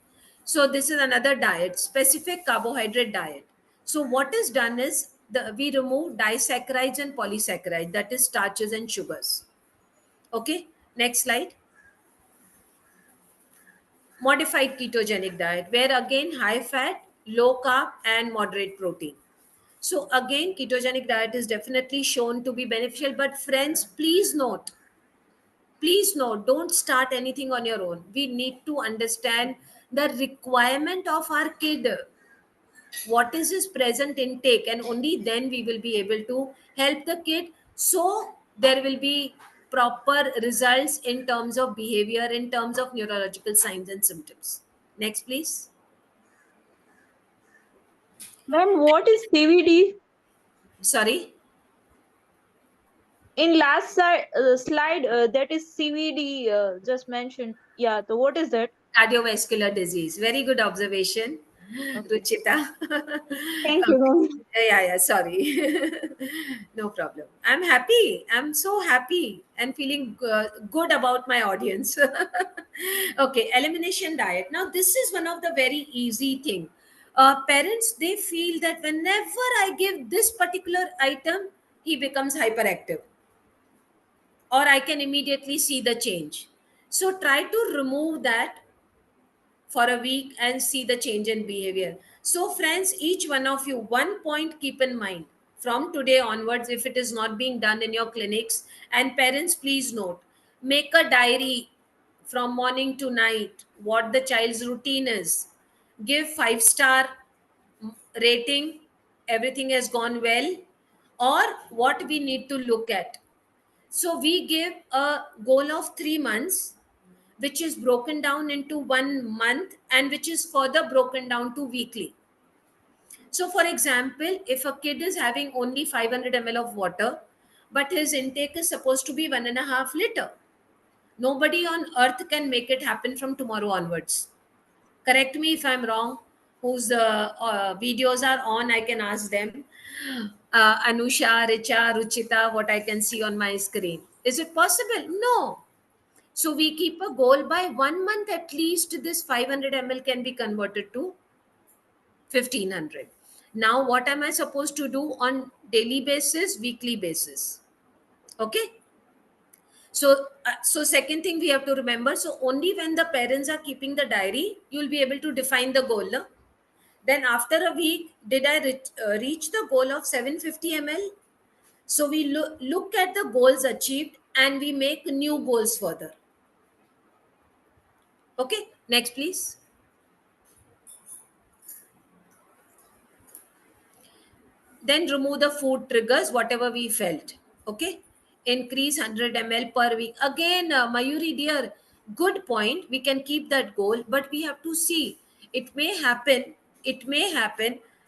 So this is another diet, specific carbohydrate diet. So what is done is we remove disaccharides and polysaccharides, that is starches and sugars. Okay. Next slide. Modified ketogenic diet, where again high fat, low carb, and moderate protein. So again, ketogenic diet is definitely shown to be beneficial. But friends, please note, don't start anything on your own. We need to understand the requirement of our kid, what is his present intake, and only then we will be able to help the kid, so there will be proper results in terms of behavior, in terms of neurological signs and symptoms. Next please. Ma'am, what is CVD? Sorry. In last slide, that is CVD just mentioned. Yeah, so what is that? Cardiovascular disease. Very good observation, Okay. Ruchita. Thank you, Okay. ma'am. Yeah, sorry. No problem. I'm happy. I'm so happy and feeling good about my audience. Okay, elimination diet. Now, this is one of the very easy thing. Parents, they feel that whenever I give this particular item, he becomes hyperactive, or I can immediately see the change. So try to remove that for a week and see the change in behavior. So, friends, each one of you, one point keep in mind from today onwards, if it is not being done in your clinics, and parents, please note, make a diary from morning to night what the child's routine is. Give 5-star rating, everything has gone well, or what we need to look at. So, we give a goal of 3 months. which is broken down into 1 month and which is further broken down to weekly. So, for example, if a kid is having only 500 ml of water, but his intake is supposed to be 1.5 liter, nobody on earth can make it happen from tomorrow onwards. Correct me if I'm wrong. Whose videos are on, I can ask them. Anusha, Richa, Ruchita, what I can see on my screen. Is it possible? No. So we keep a goal by 1 month at least this 500 ml can be converted to 1500. Now what am I supposed to do on daily basis, weekly basis? Okay. So second thing we have to remember, so only when the parents are keeping the diary, you'll be able to define the goal. No? Then after a week, did I reach the goal of 750 ml? So we look at the goals achieved and we make new goals further. Okay, next please. Then remove the food triggers, whatever we felt. Okay, increase 100 ml per week. Again, Mayuri dear, good point. We can keep that goal, but we have to see. It may happen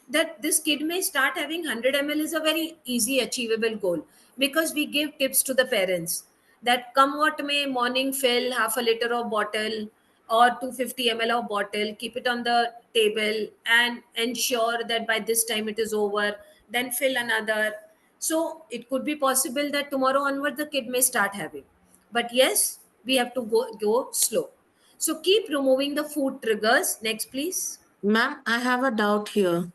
that this kid may start having 100 ml is a very easy achievable goal because we give tips to the parents that come what may, morning fill half a liter of bottle or 250 ml of bottle, keep it on the table and ensure that by this time it is over, then fill another. So it could be possible that tomorrow onward the kid may start having. But yes, we have to go slow. So keep removing the food triggers. Next, please. Ma'am, I have a doubt here.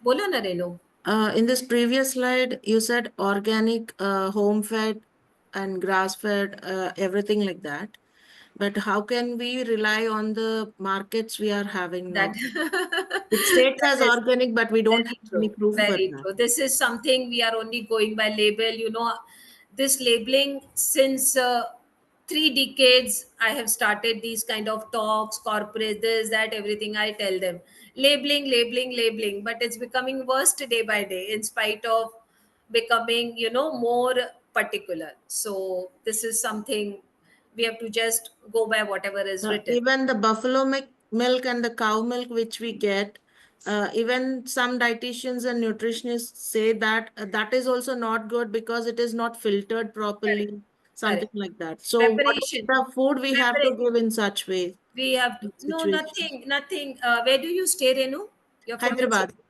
Bolo na Renu. In this previous slide, you said organic, home fed, and grass fed, everything like that. But how can we rely on the markets we are having now? That It states that as is organic, but we don't very have any true. proof for Very that. true. This is something we are only going by label. You know, this labeling since 3 decades. I have started these kind of talks, corporate, this, that, everything. I tell them labeling, labeling, labeling. But it's becoming worse day by day, in spite of becoming, more particular. So this is something we have to just go by whatever is written. Even the buffalo milk and the cow milk which we get, even some dietitians and nutritionists say that that is also not good because it is not filtered properly, Correct. something Correct. like that. So what is Preparation. the food we have to give in such way? We have to, no, Situations. nothing. Where do you stay, Renu? You're from which Hyderabad. city?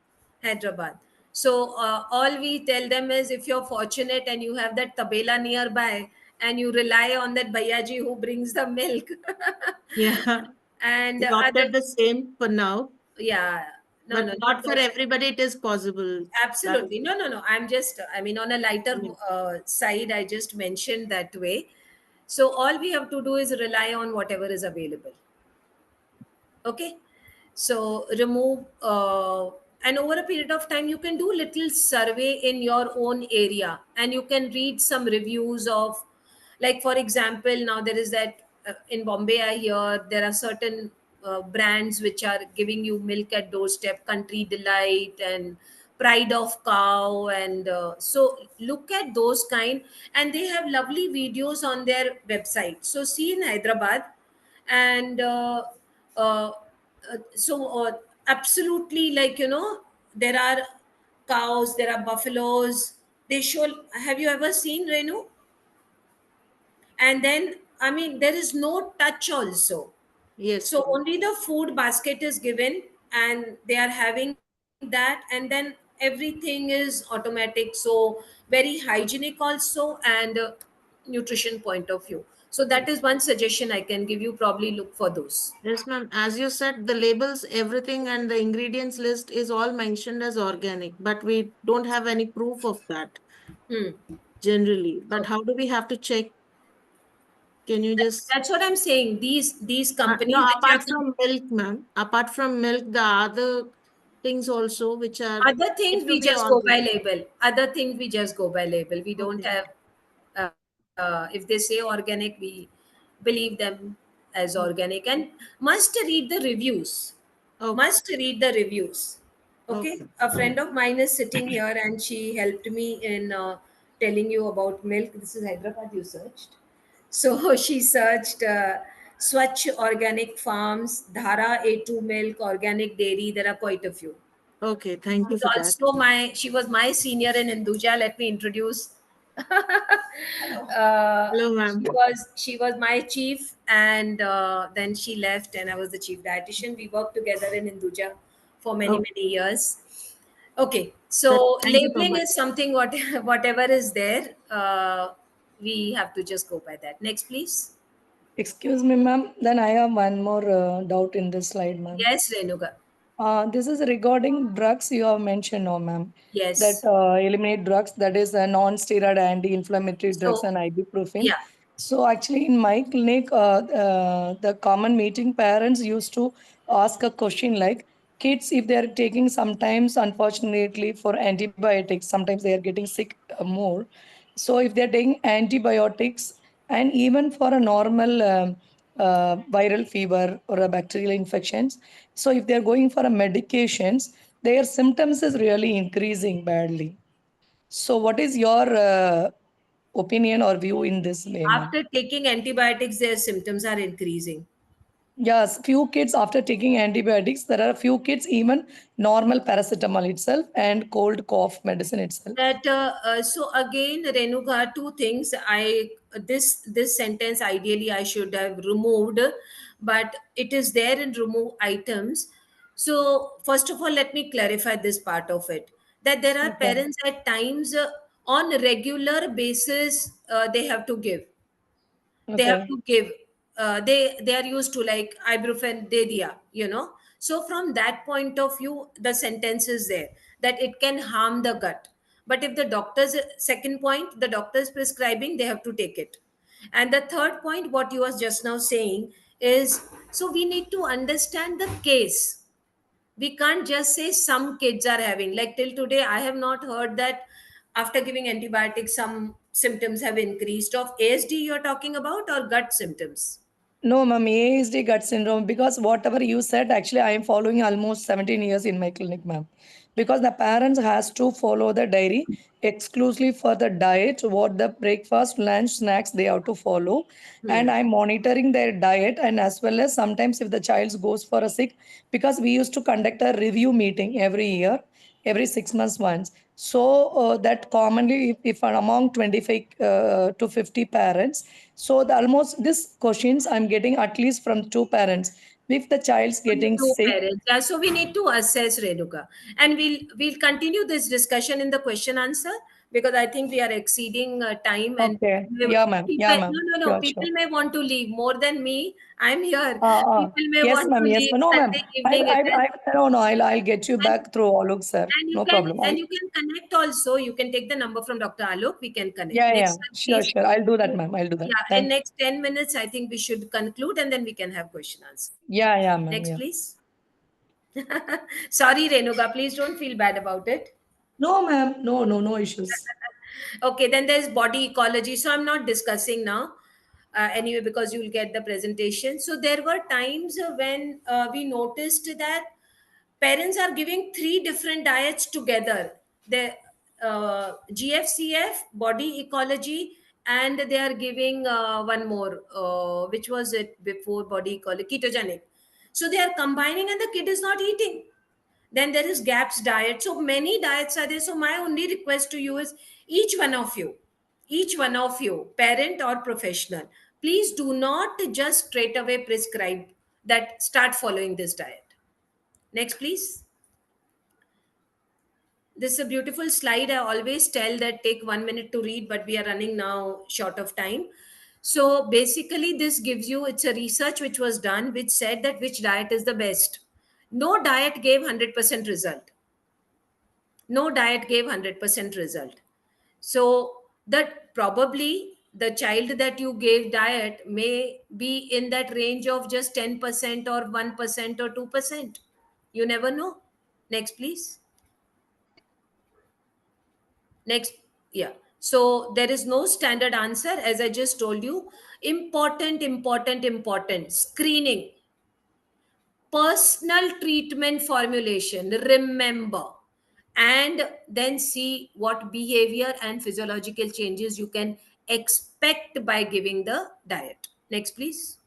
Hyderabad. So all we tell them is if you're fortunate and you have that tabela nearby and you rely on that Bhayaji who brings the milk. Yeah. And We opted the same for now, yeah, no, but no, not not for those. everybody it is possible. That Absolutely. No. I'm just, I mean, on a lighter I mean, side, I just mentioned that way. So all we have to do is rely on whatever is available. Okay. So remove, and over a period of time, you can do little survey in your own area and you can read some reviews of, like, for example, now there is that in Bombay, I hear there are certain brands which are giving you milk at doorstep, Country Delight and Pride of Cow. And so look at those kind, and they have lovely videos on their website. So see in Hyderabad, and uh, absolutely, like, there are cows, there are buffaloes. They show, have you ever seen, Renu? And then, I mean, there is no touch also. yes. So only the food basket is given and they are having that, and then everything is automatic. So very hygienic also, and nutrition point of view. So that is one suggestion I can give you. Probably look for those. Yes, ma'am. As you said, the labels, everything, and the ingredients list is all mentioned as organic, but we don't have any proof of that Hmm. generally. But Okay. how do we have to check? Can you just That's what I'm saying. These no, companies which are apart from milk, ma'am, apart from milk, the other things also which are other said things to we be just go by organic. label. Other things we just go by label. We don't Okay. have. If they say organic, we believe them as organic, and must read the reviews. Okay. Must read the reviews. Okay. Okay. A friend of mine is sitting here, and she helped me in telling you about milk. This is Hyderabad. You searched. So she searched Swachh Organic Farms, Dhara A2 Milk, Organic Dairy. There are quite a few. Okay, thank you She's for that. also she was my senior in Hinduja. Let me introduce. Hello, ma'am. She was my chief, and then she left, and I was the chief dietitian. We worked together in Hinduja for many Oh. many years. Okay, so Thank you so labeling much. is something whatever is there, we have to just go by that. Next, please. Excuse me, ma'am. Then I have one more doubt in this slide, ma'am. Yes, Renuga. This is regarding drugs you have mentioned, no, ma'am. Yes. That eliminate drugs, that is non-steroid anti-inflammatory drugs So, and ibuprofen. yeah. So actually in my clinic, the common meeting parents used to ask a question like, kids, if they are taking sometimes, unfortunately, for antibiotics, sometimes they are getting sick more. So if they're taking antibiotics and even for a normal viral fever or a bacterial infections, so if they're going for a medications, their symptoms is really increasing badly. So what is your opinion or view in this way, ma'am? After taking antibiotics, their symptoms are increasing. Yes, few kids after taking antibiotics, there are a few kids even normal paracetamol itself and cold cough medicine itself. That so again, Renuga, two things. This sentence ideally I should have removed, but it is there in remove items. So first of all, let me clarify this part of it. That there are Okay. parents at times on regular basis they have to give. They have Okay. to give. They are used to like ibuprofen de dia, so from that point of view the sentence is there that it can harm the gut, but if the doctor's second point, the doctor is prescribing, they have to take it. And the third point what you was just now saying is, so we need to understand the case. We can't just say some kids are having, like till today I have not heard that after giving antibiotics some symptoms have increased. Of ASD you're talking about, or gut symptoms? No, ma'am, ASD gut syndrome, because whatever you said, actually, I am following almost 17 years in my clinic, ma'am. Because the parents has to follow the diary exclusively for the diet, what the breakfast, lunch, snacks they have to follow. And I'm monitoring their diet, and as well as sometimes if the child goes for a sick, because we used to conduct a review meeting every year, every 6 months once. So that commonly, if among 25 to 50 parents, so the almost this questions I'm getting at least from two parents. If the child's getting Two sick, parents. Yeah, so we need to assess, Renuka, and we'll continue this discussion in the question answer, because I think we are exceeding time, and okay, yeah, ma'am, yeah, people, ma'am, no, sure, people sure. may want to leave more than me. I'm here. People may Yes, want to ma'am, yes, leave ma'am. No, ma'am. Sunday evening. It is, No, no, I'll get you and, back through Alok, sir. and you No can problem. and you can connect also. You can take the number from Dr. Alok. We can connect. Yeah, Next yeah, one, sure, please. sure. I'll do that, ma'am. I'll do that. Yeah, in Thank you. next 10 minutes, I think we should conclude, and then we can have question answer. Yeah, yeah, ma'am. Next, Yeah. please. Sorry, Renuga, please don't feel bad about it. No, ma'am. No, no, no issues. Okay, then there's body ecology. So I'm not discussing now anyway, because you'll get the presentation. So there were times when we noticed that parents are giving three different diets together. The GFCF, body ecology, and they are giving one more, which was it before body ecology, ketogenic. So they are combining and the kid is not eating. Then there is GAPS diet. So many diets are there. So my only request to you is, each one of you, parent or professional, please do not just straight away prescribe that start following this diet. Next, please. This is a beautiful slide. I always tell that take 1 minute to read, but we are running now short of time. So basically, this gives you, it's a research which was done, which said that which diet is the best. No diet gave 100% result. No diet gave 100% result. So that probably the child that you gave diet may be in that range of just 10% or 1% or 2%. You never know. Next, please. Next. Yeah. So there is no standard answer, as I just told you. Important screening, personal treatment formulation, remember, and then see what behavior and physiological changes you can expect by giving the diet. Next, please.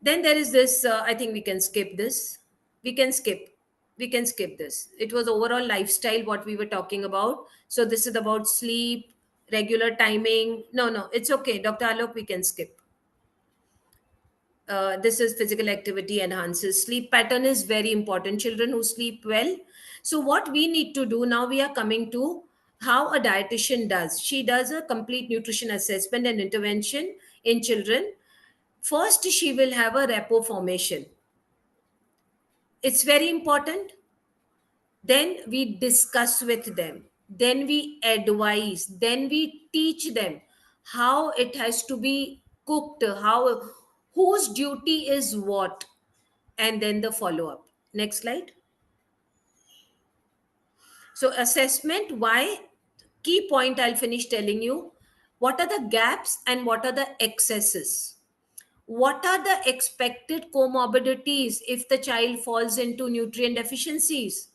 Then there is this, I think we can skip this. We can skip this. It was overall lifestyle what we were talking about. So this is about sleep, regular timing. No, it's okay. Dr. Alok, we can skip. This is physical activity enhances sleep pattern is very important. Children who sleep well. So what we need to do now, we are coming to how a dietitian does. She does a complete nutrition assessment and intervention in children. First, she will have a rapport formation. It's very important. Then we discuss with them. Then we advise. Then we teach them how it has to be cooked, how whose duty is what, and then the follow up. Next slide. So, assessment, why? Key point I'll finish telling you. What are the gaps and what are the excesses? What are the expected comorbidities if the child falls into nutrient deficiencies?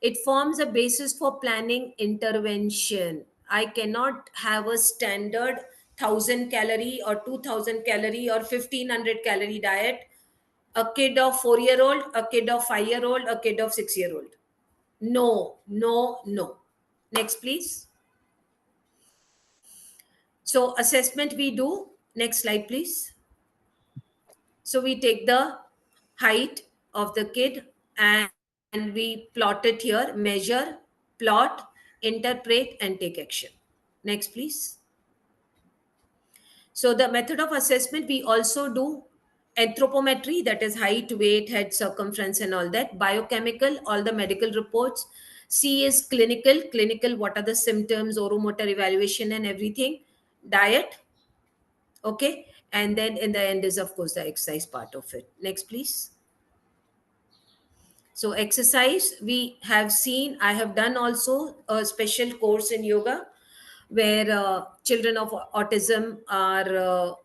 It forms a basis for planning intervention. I cannot have a standard 1,000 calorie or 2,000 calorie or 1,500 calorie diet. A kid of 4-year-old, a kid of 5-year-old, a kid of 6-year-old. No. Next, please. So, assessment we do. Next slide, please. So, we take the height of the kid and we plot it here, measure, plot, interpret, and take action. Next, please. So, the method of assessment, we also do anthropometry, that is height, weight, head circumference, and all that. Biochemical, all the medical reports. C is clinical, what are the symptoms, oromotor evaluation, and everything. Diet, okay. And then in the end is, of course, the exercise part of it. Next, please. So exercise, we have seen, I have done also a special course in yoga where children of autism are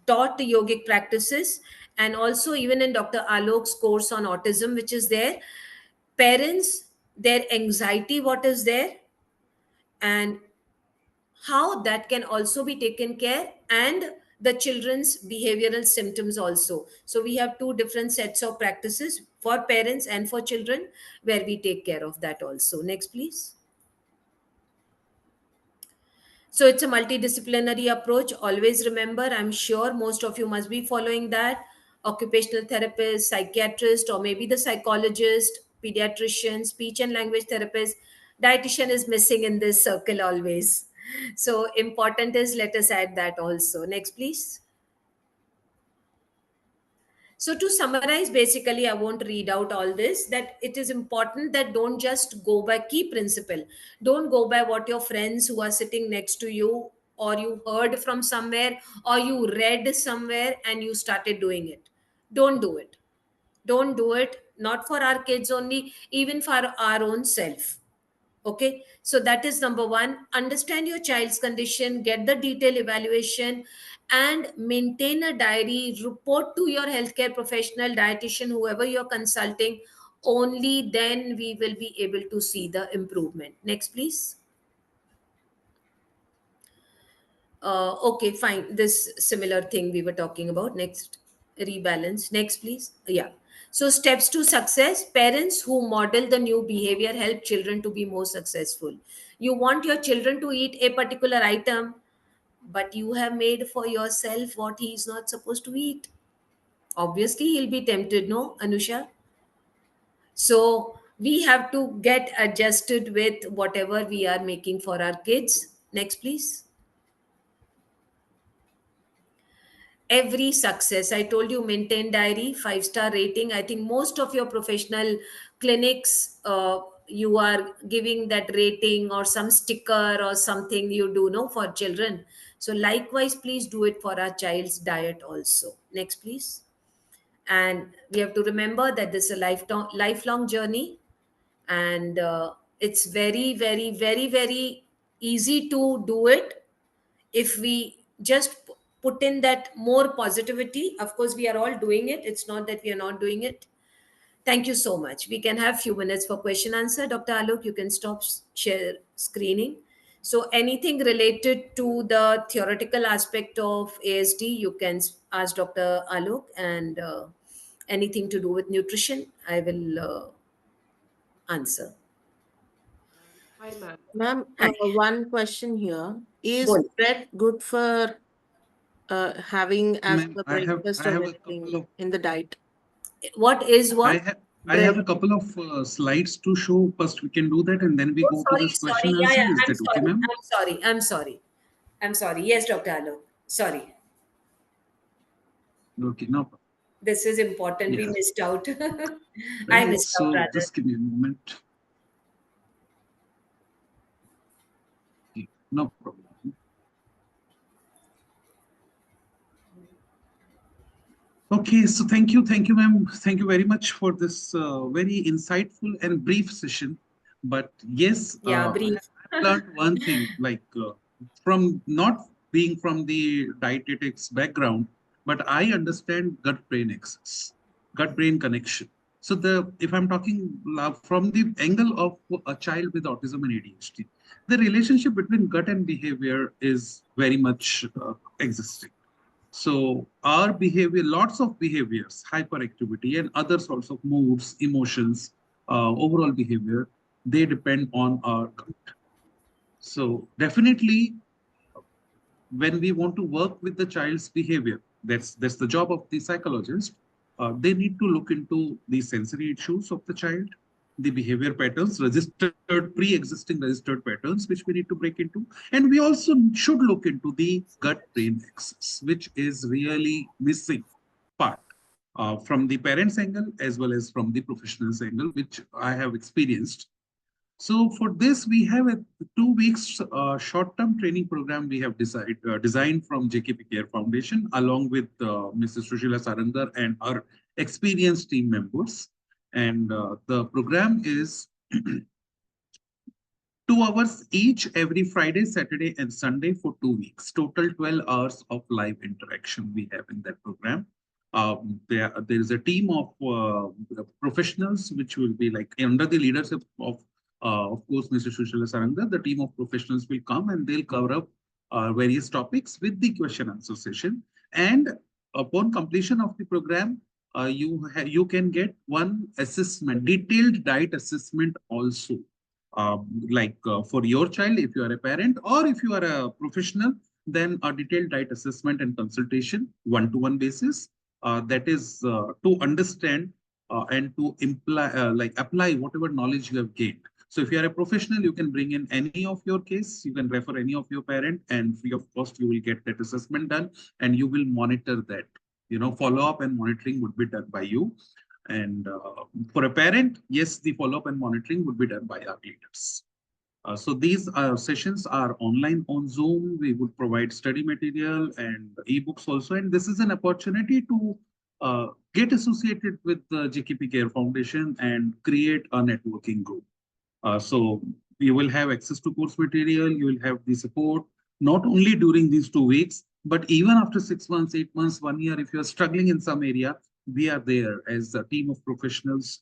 taught yogic practices. And also even in Dr. Alok's course on autism, which is there, parents, their anxiety, what is there, and how that can also be taken care, and the children's behavioral symptoms also. So we have two different sets of practices for parents and for children where we take care of that also. Next, please. So it's a multidisciplinary approach. Always remember, I'm sure most of you must be following that. Occupational therapist, psychiatrist, or maybe the psychologist, pediatrician, speech and language therapist. Dietitian is missing in this circle always. So important is, let us add that also. Next, please. So to summarize, basically, I won't read out all this, that it is important that don't just go by key principle. Don't go by what your friends who are sitting next to you or you heard from somewhere or you read somewhere and you started doing it. Don't do it. Don't do it. Not for our kids only, even for our own self. Okay, so that is number one. Understand your child's condition, get the detailed evaluation, and maintain a diary. Report to your healthcare professional, dietitian, whoever you're consulting. Only then we will be able to see the improvement. Next, please. Okay, fine. This similar thing we were talking about. Next, rebalance. Next, please. Yeah. So, steps to success. Parents who model the new behavior help children to be more successful. You want your children to eat a particular item, but you have made for yourself what he is not supposed to eat. Obviously, he'll be tempted, no, Anusha? So, we have to get adjusted with whatever we are making for our kids. Next, please. Every success, I told you, maintain diary, 5-star rating. I think most of your professional clinics, you are giving that rating or some sticker or something you do, no, for children. So likewise, please do it for our child's diet also. Next, please. And we have to remember that this is a lifelong journey, and it's very, very, very, very easy to do it if we just put in that more positivity. Of course, we are all doing it. It's not that we are not doing it. Thank you so much. We can have few minutes for question answer. Dr. Alok, you can stop share screening. So anything related to the theoretical aspect of ASD, you can ask Dr. Alok, and anything to do with nutrition, I will answer. Hi, ma'am. Ma'am, one question here. Is Bol. bread good for having as Ma'am, the I breakfast or have a anything couple of in the diet? What is I what? have I have a Bread. couple of slides to show. First, we can do that, and then we Oh, go to this question sorry. Yeah, answer. yeah. Is I'm that okay, sorry. ma'am? I'm sorry. Yes, Dr. Alok. Sorry. Okay, no problem. This is important. We Yeah. missed out. I Right. missed out So rather. just give me a moment. Okay, no problem. Okay, so thank you, ma'am. Thank you very much for this very insightful and brief session. But yes, Yeah, I brief. have learned one thing, like from not being from the dietetics background, but I understand gut-brain axis, gut-brain connection. So if I'm talking from the angle of a child with autism and ADHD, the relationship between gut and behavior is very much existing. So our behavior, lots of behaviors, hyperactivity and other sorts of moods, emotions, overall behavior, they depend on our gut. So definitely, when we want to work with the child's behavior, that's the job of the psychologist. They need to look into the sensory issues of the child, the behavior patterns, pre-existing registered patterns, which we need to break into. And we also should look into the gut-brain axis, which is really missing part from the parents' angle as well as from the professionals' angle, which I have experienced. So for this, we have a 2 weeks short-term training program we have designed from JKP Care Foundation along with Mrs. Sushila Sarandar and our experienced team members. And the program is 2 hours each every Friday, Saturday, and Sunday for 2 weeks. Total 12 hours of live interaction we have in that program. There is a team of professionals which will be like under the leadership of course, Mr. Sushila Sarandar. The team of professionals will come and they'll cover up various topics with the question answer session. And upon completion of the program, you can get one assessment, detailed diet assessment also. For your child, if you are a parent or if you are a professional, then a detailed diet assessment and consultation, one-to-one basis. That is to understand and to apply whatever knowledge you have gained. So if you are a professional, you can bring in any of your case, you can refer any of your parent, and free of cost, you will get that assessment done and you will monitor that. Follow-up and monitoring would be done by you. And for a parent, yes, the follow-up and monitoring would be done by our leaders. So these sessions are online on Zoom. We would provide study material and ebooks also. And this is an opportunity to get associated with the JKP Care Foundation and create a networking group. So you will have access to course material, you will have the support, not only during these 2 weeks, but even after 6 months, 8 months, 1 year, if you're struggling in some area, we are there as a team of professionals.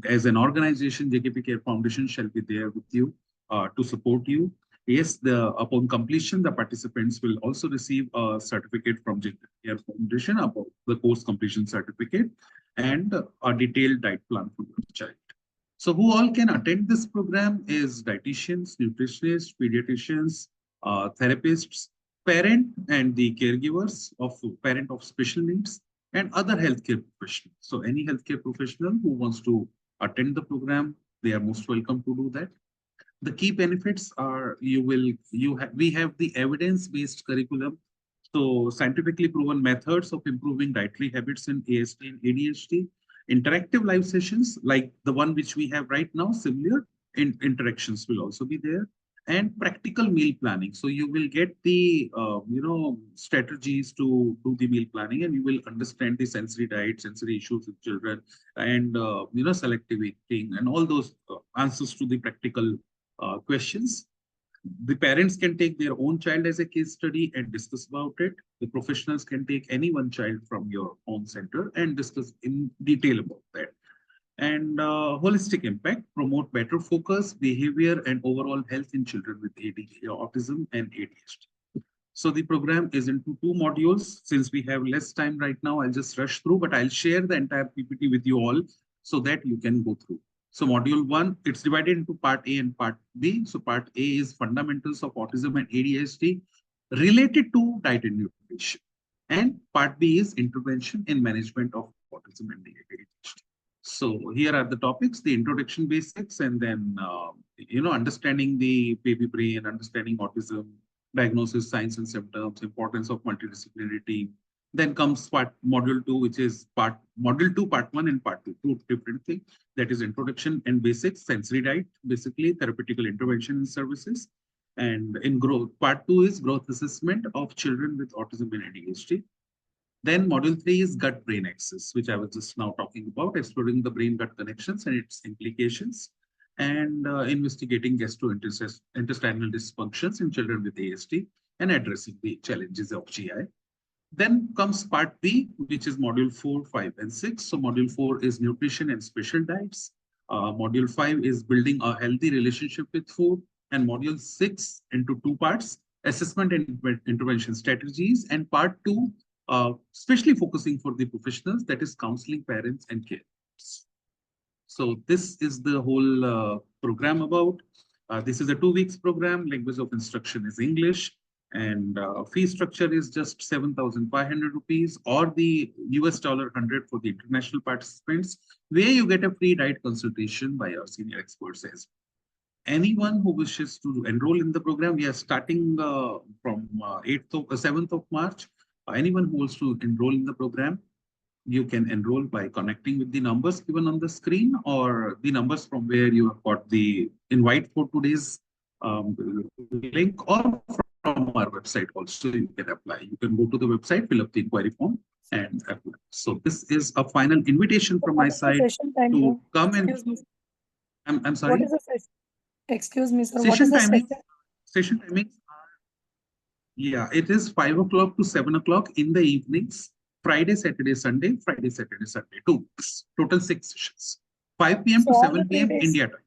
As an organization, JKP Care Foundation shall be there with you to support you. Yes, upon completion, the participants will also receive a certificate from JKP Care Foundation about the course completion certificate and a detailed diet plan for your child. So who all can attend this program is dietitians, nutritionists, pediatricians, therapists, parent and the caregivers of parent of special needs, and other healthcare professionals. So any healthcare professional who wants to attend the program, they are most welcome to do that. The key benefits are we have the evidence-based curriculum. So scientifically proven methods of improving dietary habits in ASD and ADHD. Interactive live sessions like the one which we have right now, similar interactions will also be there, and practical meal planning. So you will get the strategies to do the meal planning, and you will understand the sensory diet, sensory issues with children, and selective eating, and all those answers to the practical questions. The parents can take their own child as a case study and discuss about it. The professionals can take any one child from your own center and discuss in detail about that. And holistic impact, promote better focus, behavior, and overall health in children with autism and ADHD. So the program is into 2 modules. Since we have less time right now, I'll just rush through, but I'll share the entire PPT with you all so that you can go through. So module 1, it's divided into part A and part B. So part A is fundamentals of autism and ADHD related to diet and nutrition. And part B is intervention in management of autism and ADHD. So here are the topics, the introduction basics, and then, understanding the baby brain, understanding autism, diagnosis, signs and symptoms, importance of multidisciplinary team. Then comes module 2, which is module 2, part 1 and part 2, 2 different things. That is introduction and basics, sensory diet, basically therapeutical intervention and services. And in growth, part 2 is growth assessment of children with autism and ADHD. Then module 3 is gut-brain axis, which I was just now talking about, exploring the brain-gut connections and its implications, and investigating gastrointestinal dysfunctions in children with ASD and addressing the challenges of GI. Then comes part B, which is module 4, 5, and 6. So module 4 is nutrition and special diets. Module 5 is building a healthy relationship with food. And module 6 into 2 parts, assessment and intervention strategies. And part 2, especially focusing for the professionals, that is counseling parents and carers. So this is the whole program about. This is a 2 weeks program. Language of instruction is English. And fee structure is just 7,500 rupees or the US $100 for the international participants, where you get a free diet consultation by our senior experts as well. Anyone who wishes to enroll in the program, we are starting from 7th of March. Anyone who wants to enroll in the program, you can enroll by connecting with the numbers given on the screen or the numbers from where you have got the invite for today's link, or from our website also you can apply. You can go to the website, fill up the inquiry form and apply. So this is a final invitation from my side to come and... I'm sorry? What is the session? Excuse me, sir. Session what is the timing? session? Session timings are, yeah, it is 5 o'clock to 7 o'clock in the evenings, Friday, Saturday, Sunday, Friday, Saturday, Sunday, 2 weeks, total 6 sessions, 5 p.m. to 7 p.m. India time.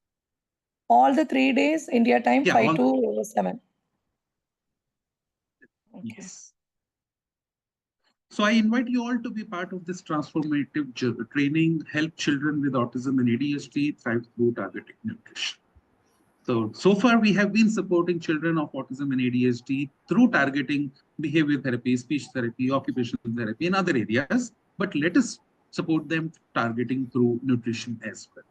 All the 3 days, India time, Yeah, 5 to 7. Okay. Yes. So I invite you all to be part of this transformative training, help children with autism and ADHD thrive through targeted nutrition. So far we have been supporting children of autism and ADHD through targeting behavior therapy, speech therapy, occupational therapy, and other areas. But let us support them targeting through nutrition as well.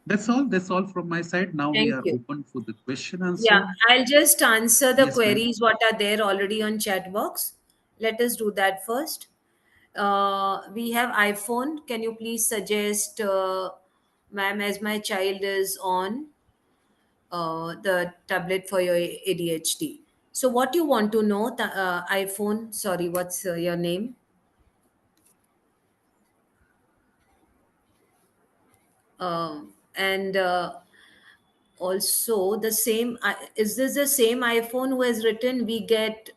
That's all from my side. Now we are open for the question answer. Yeah, I'll just answer the Yes, queries what are there already on chat box. Let us do that first. We have iPhone. Can you please suggest, ma'am, as my child is on the tablet for your ADHD? So what you want to know, iPhone, sorry, what's your name? And also the same, is this the same iPhone who has written,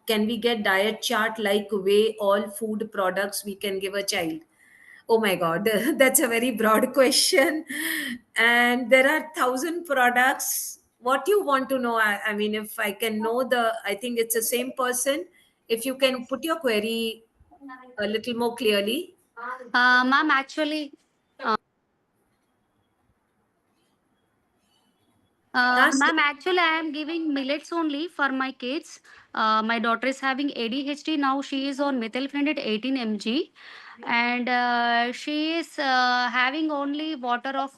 can we get diet chart like weigh all food products we can give a child? Oh my God, that's a very broad question. And there are 1,000 products. What you want to know? I mean, if I can know I think it's the same person. If you can put your query a little more clearly. Ma'am, actually, ma'am, actually, I am giving millets only for my kids. My daughter is having ADHD now. She is on methylphenidate 18 mg, and she is having only water of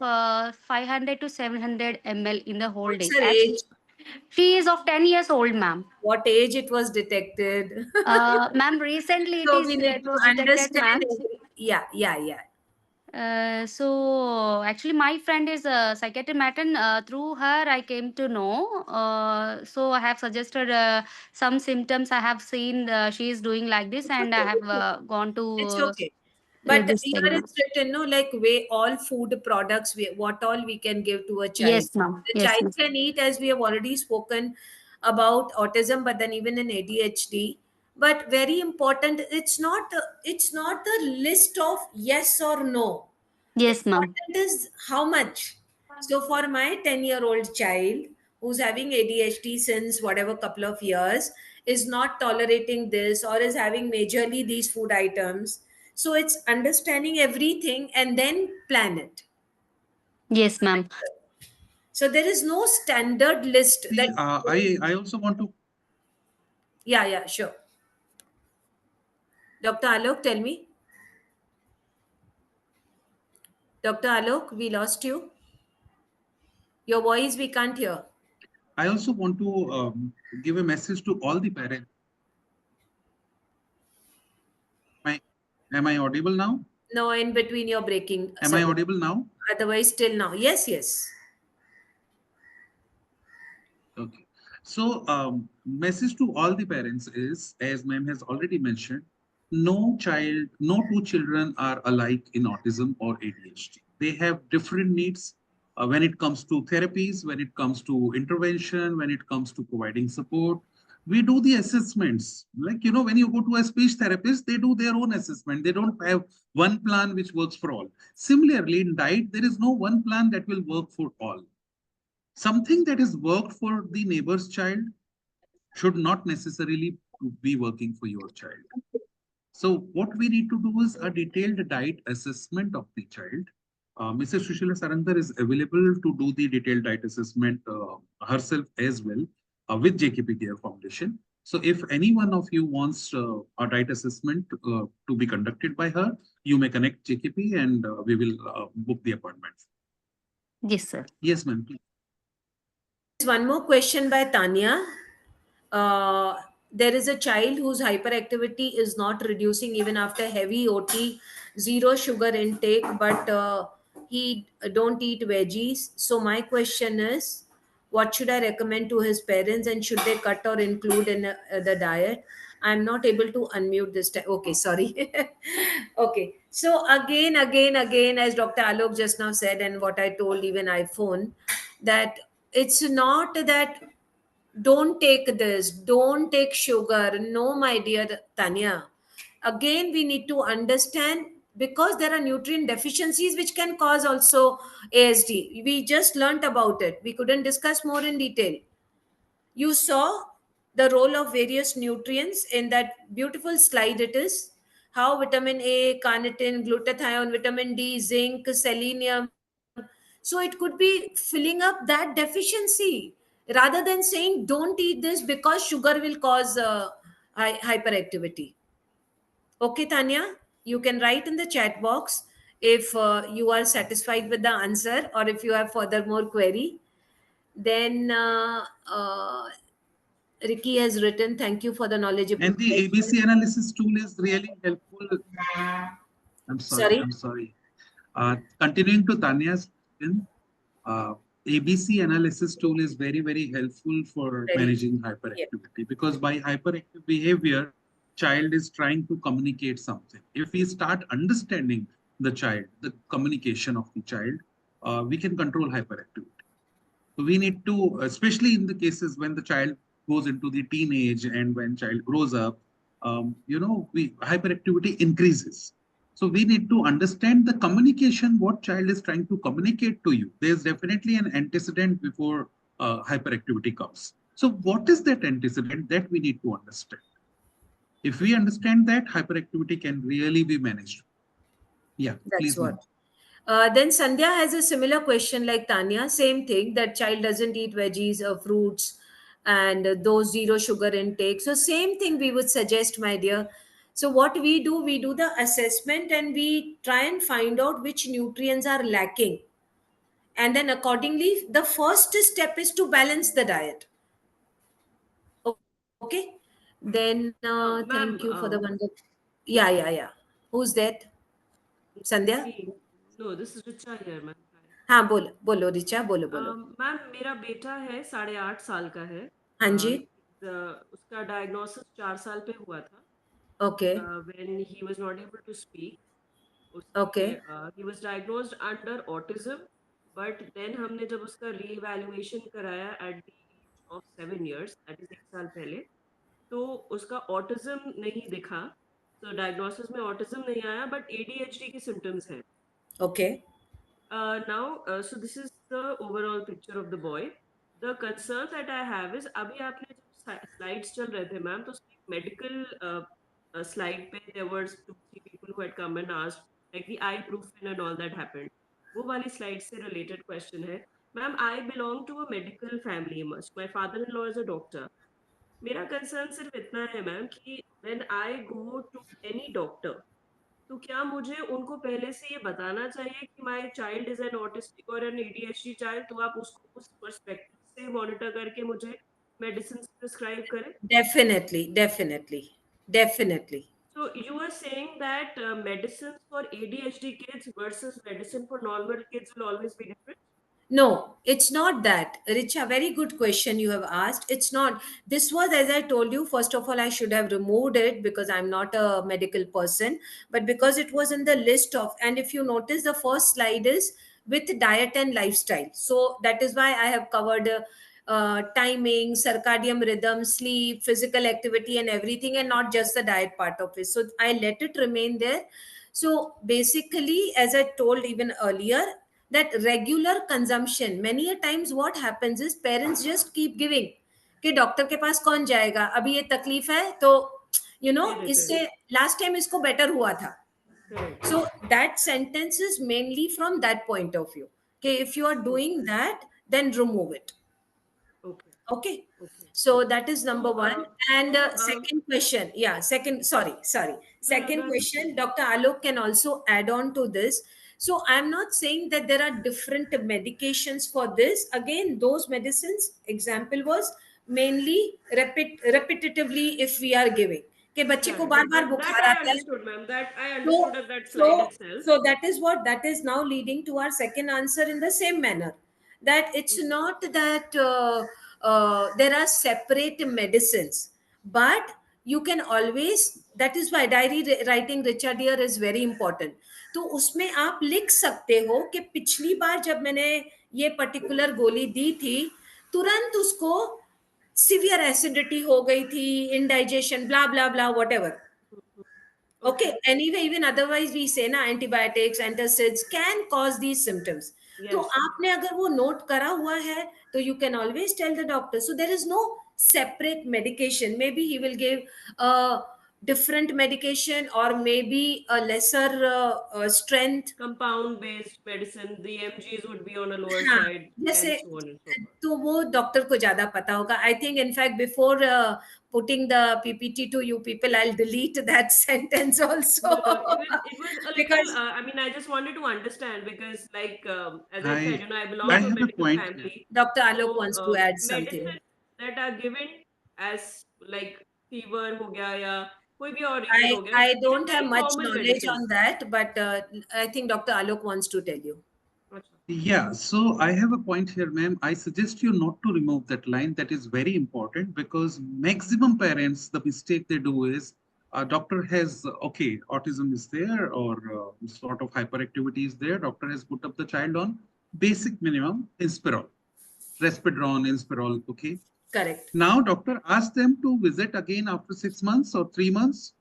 500 to 700 ml in the whole day. What's her age? She is of 10 years old, ma'am. What age it was detected? Ma'am, recently So it we need was to detected, ma'am. Yeah. So actually, my friend is a psychiatric matron. Through her, I came to know. So I have suggested some symptoms I have seen. She is doing like this, and I have gone to. It's okay. But this here thing, it's written, no, like weigh all food products, what all we can give to a child. Yes, ma'am. The Yes, child ma'am. can eat, as we have already spoken about autism, but then even in ADHD. But very important, it's not the list of yes or no. Yes, ma'am. Important is how much. So for my 10-year-old child who's having ADHD since whatever couple of years, is not tolerating this or is having majorly these food items. So it's understanding everything and then plan it. Yes, ma'am. So there is no standard list See, that. I also want to. Yeah, sure. Dr. Alok, tell me. Dr. Alok, we lost you. Your voice we can't hear. I also want to give a message to all the parents. Am I audible now? No, in between you're breaking. Am Sorry. I audible now? Otherwise, till now. Yes. Okay. So, message to all the parents is, as ma'am has already mentioned, no two children are alike in autism or ADHD. They have different needs when it comes to therapies, when it comes to intervention, when it comes to providing support. We do the assessments. Like, when you go to a speech therapist, they do their own assessment. They don't have one plan which works for all. Similarly, in diet, there is no one plan that will work for all. Something that has worked for the neighbor's child should not necessarily be working for your child. So what we need to do is a detailed diet assessment of the child. Mrs. Sushila Sarandar is available to do the detailed diet assessment herself as well with JKP Care Foundation. So if any one of you wants a diet assessment to be conducted by her, you may connect JKP and we will book the appointment. Yes, sir. Yes, ma'am. Please. One more question by Tanya. There is a child whose hyperactivity is not reducing even after heavy OT, zero sugar intake, but he don't eat veggies. So my question is, what should I recommend to his parents, and should they cut or include in the diet? I'm not able to unmute this time. Okay, sorry. Okay. So again, as Dr. Alok just now said, and what I told even iPhone, that it's not that don't take this, don't take sugar. No, my dear Tanya. Again, we need to understand, because there are nutrient deficiencies which can cause also ASD. We just learnt about it. We couldn't discuss more in detail. You saw the role of various nutrients in that beautiful slide it is. How vitamin A, carnitine, glutathione, vitamin D, zinc, selenium. So it could be filling up that deficiency rather than saying don't eat this because sugar will cause hyperactivity. Okay, Tanya, you can write in the chat box if you are satisfied with the answer or if you have further more query. Then Ricky has written, thank you for the knowledgeable. And the ABC analysis tool is really helpful. Sorry? I'm sorry. Continuing to Tanya's question, ABC analysis tool is very, very helpful for managing hyperactivity, because by hyperactive behavior, child is trying to communicate something. If we start understanding the child, the communication of the child, we can control hyperactivity. So we need to, especially in the cases when the child goes into the teenage and when child grows up, hyperactivity increases. So we need to understand the communication, what child is trying to communicate to you. There's definitely an antecedent before hyperactivity comes. So what is that antecedent that we need to understand? If we understand that, hyperactivity can really be managed. Yeah, That's please. what. Then Sandhya has a similar question like Tanya. Same thing, that child doesn't eat veggies or fruits and those zero sugar intake. So same thing we would suggest, my dear. So what we do the assessment and we try and find out which nutrients are lacking. And then accordingly, the first step is to balance the diet. Okay. Then thank you for the wonderful. Yeah. Who's that? Sandhya? Me. No, this is Richa here, ma'am. हाँ बोलो रिचा बोलो ma'am मेरा बेटा है 8.5 साल का है. हाँ जी. उसका डायग्नोसिस 4 साल पे हुआ था. Okay. When he was not able to speak. Okay. He was diagnosed under autism, but then हमने जब उसका re-evaluation कराया at the age of 7 years, that is 1 साल पहले, तो उसका autism नहीं दिखा. So diagnosis में autism नहीं आया, but ADHD की symptoms हैं. Okay. So this is the overall picture of the boy. The concern that I have is अभी आपने जब slides चल रहे थे मैम तो medical slide पे there were 2-3 people who had come and asked like the ibuprofen and all that happened. वो वाली slide से related question है. Ma'am, I belong to a medical family. My father-in-law is a doctor. मेरा concern सिर्फ इतना है ma'am कि when I go to any doctor तो क्या मुझे उनको पहले से ये बताना चाहिए कि my child is an autistic और एन एडीएचडी चाइल्ड, तो आप उसको उस पर्सपेक्टिव से मॉनिटर करके मुझे मेडिसिन प्रिस्क्राइब करें? Definitely. So you are saying that medicines for ADHD kids versus medicine for normal kids will always be different? No, it's not that. Richa, very good question you have asked. It's not. This was, as I told you, first of all, I should have removed it because I'm not a medical person, but because it was in the list of, and if you notice, the first slide is with diet and lifestyle. So that is why I have covered timing, circadian rhythm, sleep, physical activity, and everything, and not just the diet part of it. So I let it remain there. So basically, as I told even earlier, that regular consumption, many a times what happens is parents just keep giving कि doctor के पास कौन जाएगा, अभी ये तकलीफ है तो इससे लास्ट टाइम इसको बेटर हुआ था. So that sentence is mainly from that point of view. Okay, if you are doing that, then remove it. Okay. So that is number one. And second question, second question, Dr. Alok can also add on to this. So I'm not saying that there are different medications for this. Again, those medicines, example was mainly repetitively if we are giving. कि बच्चे को बार बार बुखार आता है. So that is what, that is now leading to our second answer in the same manner, that it's not that there are separate medicines, but you can always, that is why diary writing, Richa dear, is very important. तो उसमें आप लिख सकते हो कि पिछली बार जब मैंने ये पर्टिकुलर गोली दी थी तुरंत उसको सिवियर एसिडिटी हो गई थी, indigestion, blah blah blah, whatever. Okay, anyway, even otherwise we say na antibiotics, antacids can cause these symptoms. तो आपने अगर वो नोट करा हुआ है तो you can always tell the doctor. So there is no separate medication. Maybe he will give a different medication or maybe a lesser strength compound based medicine, the mgs would be on a lower side and so on and so forth. तो वो doctor को ज्यादा पता होगा. I think in fact before putting the PPT to you people, I'll delete that sentence also. It was a little, I mean, I just wanted to understand because like, as I said, I belong to a medical family. Dr. Alok wants to add something. Medicine that are given as like fever ho gaya ya koi bhi aur I don't have much knowledge on that, but I think Dr. Alok wants to tell you. Yeah, so I have a point here, ma'am. I suggest you not to remove that line. That is very important because maximum parents, the mistake they do is a doctor has, okay, autism is there or sort of hyperactivity is there. Doctor has put up the child on basic minimum Inspirol, Respidron, Inspirol, okay? Correct. Now doctor asks them to visit again after 6 months or 3 months.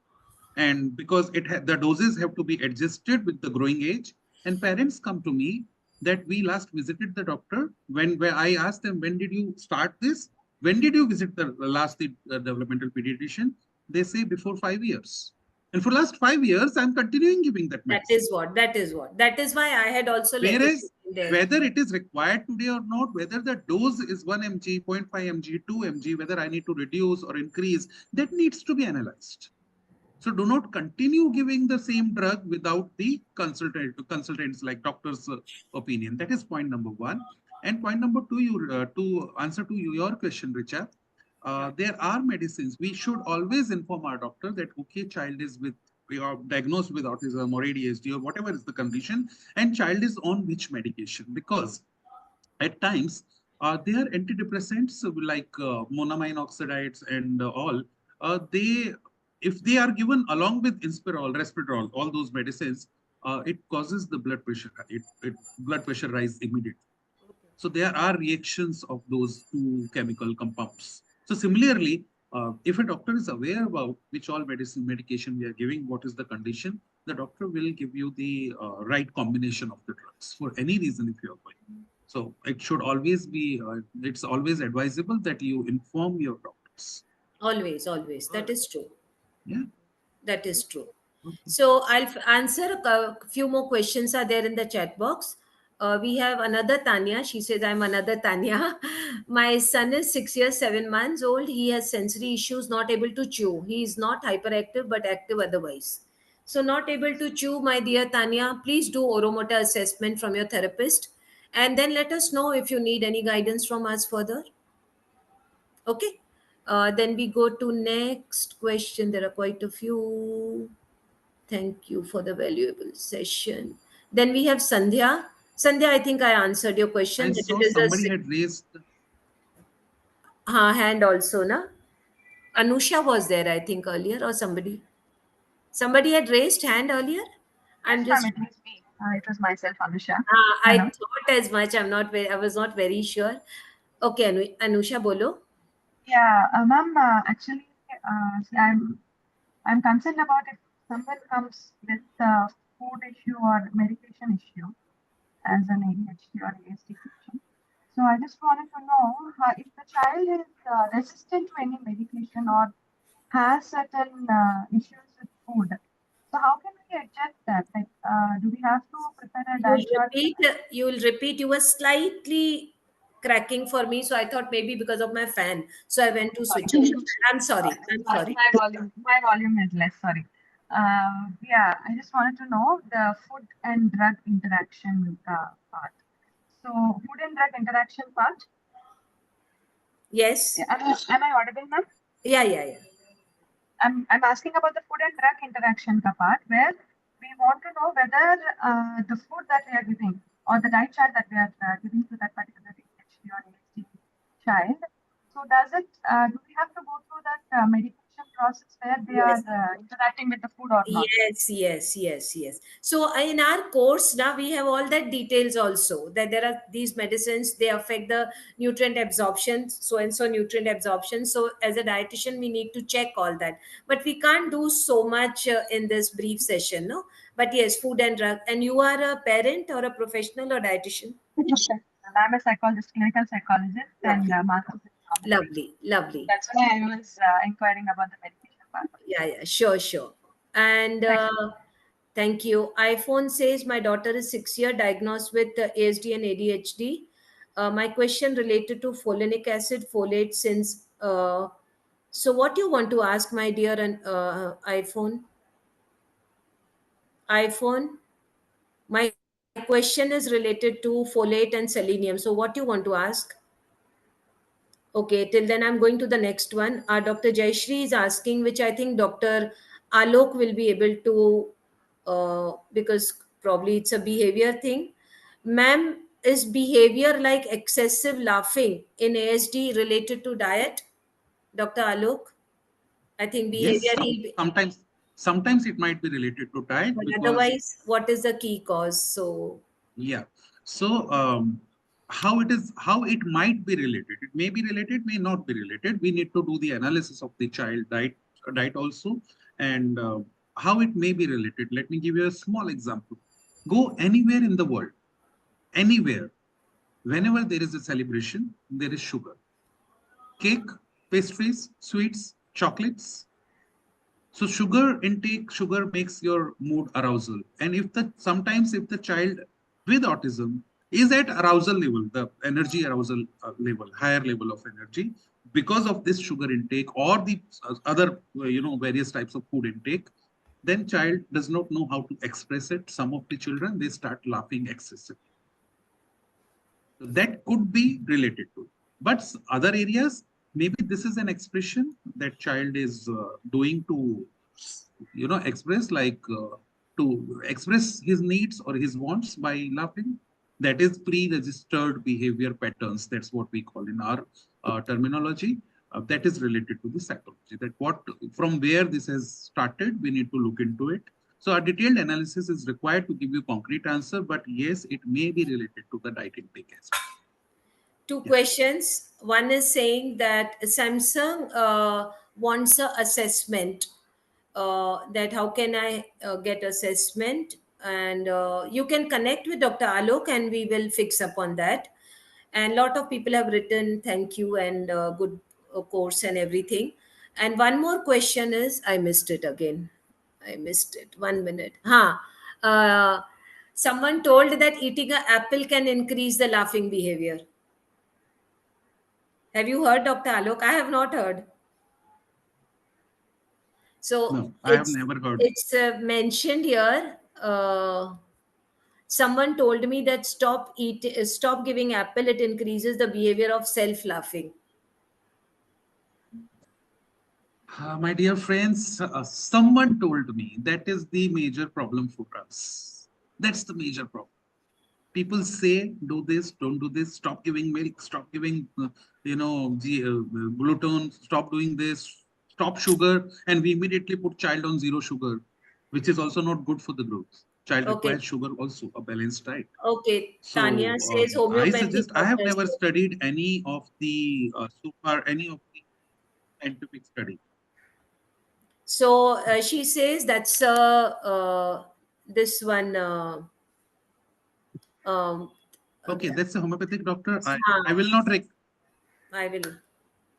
And because the doses have to be adjusted with the growing age, and parents come to me that we last visited the doctor when I asked them, when did you start this? When did you visit the last developmental pediatrician? They say before 5 years. And for last 5 years, I'm continuing giving that medicine. That is why I had also Whereas whether it is required today or not, whether the dose is 1 mg, 0.5 mg, 2 mg, whether I need to reduce or increase, that needs to be analyzed. So do not continue giving the same drug without the consultants like doctor's opinion. That is point number one. And point number two, to answer to your question, Richa, there are medicines. We should always inform our doctor that, okay, child is diagnosed with autism or ADHD or whatever is the condition, and child is on which medication. Because at times, there are antidepressants like monoamine oxides and all, if they are given along with Inspirol, Respidol, all those medicines, it causes the blood pressure. Blood pressure rise immediately. So there are reactions of those two chemical compounds. So similarly, If a doctor is aware about which all medication we are giving, what is the condition, the doctor will give you the right combination of the drugs for any reason if you are going. So it should always be, it's always advisable that you inform your doctors. Always, always. That is true. Yeah. That is true. Okay. So I'll answer a few more questions are there in the chat box. We have another Tanya. She says, I'm another Tanya. My son is 6 years, 7 months old. He has sensory issues, not able to chew. He is not hyperactive, but active otherwise. So not able to chew, my dear Tanya, please do oromotor assessment from your therapist. And then let us know if you need any guidance from us further. Okay. Then we go to next question. There are quite a few. Thank you for the valuable session. Then we have Sandhya. Sandhya, I think I answered your question. I That saw it is somebody had raised. hand also, na? Anusha was there, I think, earlier, or somebody. Somebody had raised hand earlier. I'm Yes, just. ma'am, it was me. It was myself, Anusha. I Hello. thought as much. I was not very sure. Okay, Anusha, bolo. Yeah, ma'am. Actually, I'm concerned about if someone comes with a food issue or medication issue as an ADHD or ASD patient. So I just wanted to know if the child is resistant to any medication or has certain issues with food. So how can we adjust that? Like, do we have to prepare a diet chart? You will repeat. You were slightly cracking for me, so I thought maybe because of my fan. So I went to switch off. I'm sorry. I'm sorry. My volume is less. Sorry. Yeah, I just wanted to know the food and drug interaction part. So, food and drug interaction part. Yes. Yeah, am I audible, ma'am? Yeah. I'm asking about the food and drug interaction part, where we want to know whether the food that we are giving or the diet chart that we are giving to that particular ADHD or ASD child. So does it? Do we have to go through that medication process where they Yes. are interacting with the food or not? Yes. So in our course now we have all that details also, that there are these medicines, they affect the nutrient absorption, so and so nutrient absorption. So as a dietitian we need to check all that, but we can't do so much in this brief session, no. But yes, food and drug. And you are a parent or a professional or dietitian? I'm a psychologist, clinical psychologist, and master's in pharmacy. Lovely. That's why I was inquiring about the medication part. Yeah, sure. And thank you. iPhone says my daughter is 6 year diagnosed with ASD and ADHD. My question related to folinic acid, folate, since. So, what you want to ask, my dear, and iPhone? My question is related to folate and selenium. So, what you want to ask? Okay, till then I'm going to the next one. Dr. Jayashree is asking, which I think Dr. Alok will be able to, because probably it's a behavior thing. Ma'am, is behavior like excessive laughing in ASD related to diet? Dr. Alok? I think behavior. Yes, sometimes it might be related to diet. But because, otherwise, what is the key cause? So yeah. So how it might be related. It may be related, may not be related. We need to do the analysis of the child diet also, and how it may be related. Let me give you a small example. Go anywhere in the world, anywhere, whenever there is a celebration, there is sugar. Cake, pastries, sweets, chocolates. So sugar makes your mood arousal. And sometimes if the child with autism is at arousal level, the energy arousal level, higher level of energy, because of this sugar intake or the other, various types of food intake, then child does not know how to express it. Some of the children, they start laughing excessively. So that could be related to it. But other areas, maybe this is an expression that child is doing to, express to express his needs or his wants by laughing. That is pre-registered behavior patterns. That's what we call in our terminology. That is related to the psychology. From where this has started, we need to look into it. So a detailed analysis is required to give you concrete answer, but yes, it may be related to the diet intake as well. Two Yeah. questions. One is saying that Samsung wants a assessment. That how can I get assessment? And you can connect with Dr. Alok, and we will fix upon that. And a lot of people have written thank you and good course and everything. And one more question is, I missed it again. I missed it. 1 minute. Someone told that eating an apple can increase the laughing behavior. Have you heard, Dr. Alok? I have not heard. So No, I have never heard. it's mentioned here. Someone told me that stop giving apple. It increases the behavior of self-laughing. My dear friends, someone told me that is the major problem for us. That's the major problem. People say, do this, don't do this, stop giving milk, stop giving, gluten, stop doing this, stop sugar, and we immediately put child on zero sugar, which is also not good for the growth. Child requires sugar also, a balanced diet. Okay, So Tanya says I homeopathic. suggest, I have never doctors- studied any of the any of the scientific study. So she says that's this one. Okay, that's a homeopathic doctor. I Ah. will not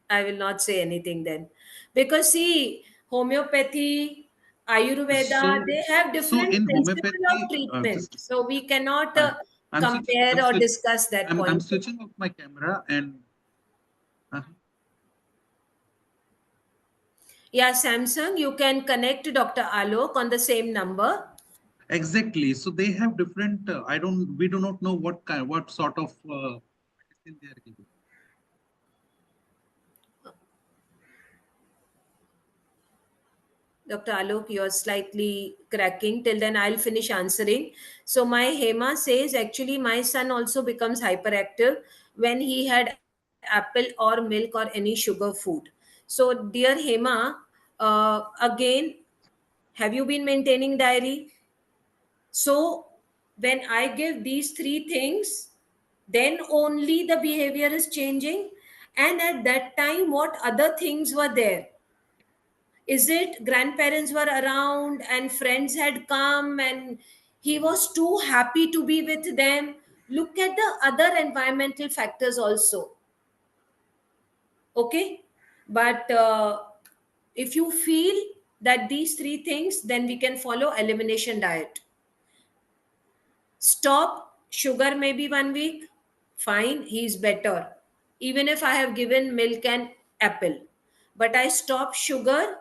I will not say anything then, because see, homeopathy, Ayurveda, So- they have so different in principle homeopathy, of treatment. just- So we cannot I'm compare switching- or I'm discuss that point. I'm switching off my camera and Yeah, Samsung, you can connect to Dr. Alok on the same number. exactly. So they have different. We do not know what sort of medicine they are giving. Dr. Alok, you're slightly cracking. Till then, I'll finish answering. So, my Hema says actually, my son also becomes hyperactive when he had apple or milk or any sugar food. So, dear Hema, again, have you been maintaining diary? So, when I give these three things, then only the behavior is changing. And at that time, what other things were there? Is it grandparents were around and friends had come and he was too happy to be with them? Look at the other environmental factors also. Okay, but if you feel that these three things, then we can follow elimination diet. Stop sugar maybe 1 week, fine, he's better. Even if I have given milk and apple, but I stop sugar,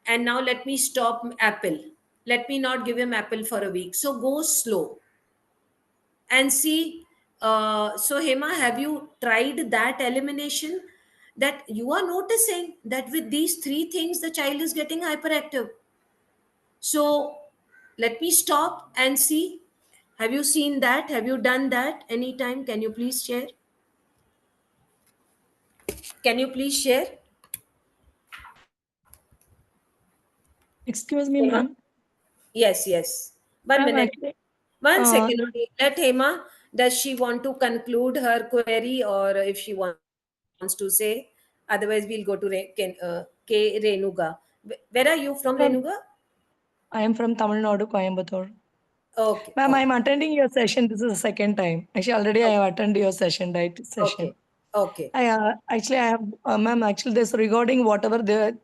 and now let me stop apple. Let me not give him apple for a week. So go slow and see. So Hema, have you tried that elimination? That you are noticing that with these three things, the child is getting hyperactive. So let me stop and see. Have you seen that? Have you done that anytime? Can you please share? Can you please share? Excuse me, ma'am. Yes, yes. 1 Ma'am, minute. actually, 1 second. no- only. Let Hema, does she want to conclude her query, or if she wants to say? Otherwise, we'll go to K. Renuga. Where are you from, Renuga? I am from Tamil Nadu, Coimbatore. Okay. Ma'am, okay. I'm attending your session. This is the second time. Actually, already I have attended your session, right? Session. Okay. Actually, I have, ma'am. Actually, this regarding whatever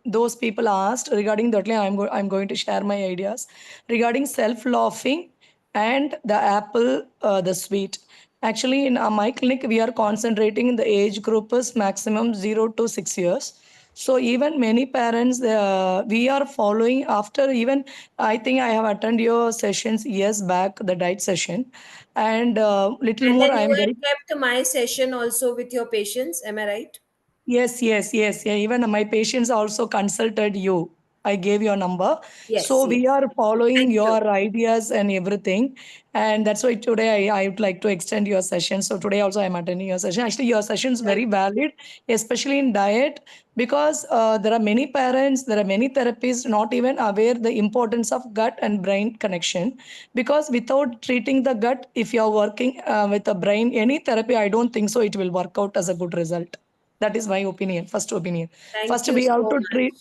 those people asked regarding that, I'm going to share my ideas regarding self-laughing and the apple, the sweet. Actually, in my clinic, we are concentrating in the age group is maximum 0 to 6 years. So even many parents, we are following after even, I think I have attended your sessions years back, the diet session, and little And more, then I you am had very, kept my session also with your patients. Am I right? yes. Yeah, even my patients also consulted you. I gave your number. Yes, So we yes. are following Thank you. your ideas and everything. And that's why today I would like to extend your session. So today also I'm attending your session. Actually, your session is very valid, especially in diet, because there are many parents, there are many therapists not even aware the importance of gut and brain connection. Because without treating the gut, if you are working with the brain, any therapy, I don't think so it will work out as a good result. That is my opinion, first opinion. Thank First, you we have so to much. treat.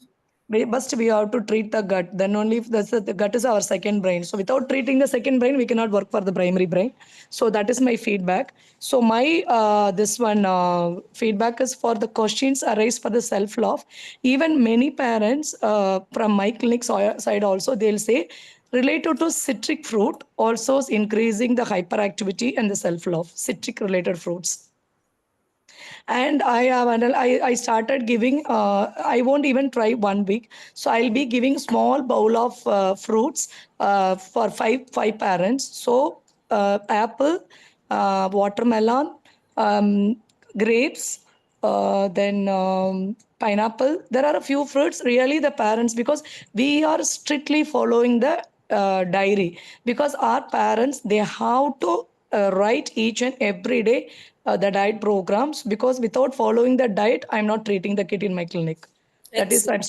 First, we have to treat the gut. Then only if the gut is our second brain. So without treating the second brain, we cannot work for the primary brain. So that is my feedback. So my this one feedback is for the questions arise for the self love. Even many parents from my clinic side also they'll say related to citric fruit also is increasing the hyperactivity and the self love. Citric related fruits. And I started giving I won't even try 1 week, so I'll be giving small bowl of fruits for five parents. So apple, watermelon, grapes, then pineapple. There are a few fruits really the parents, because we are strictly following the diary, because our parents they have to write each and every day the diet programs, because without following the diet I'm not treating the kid in my clinic. That is I'm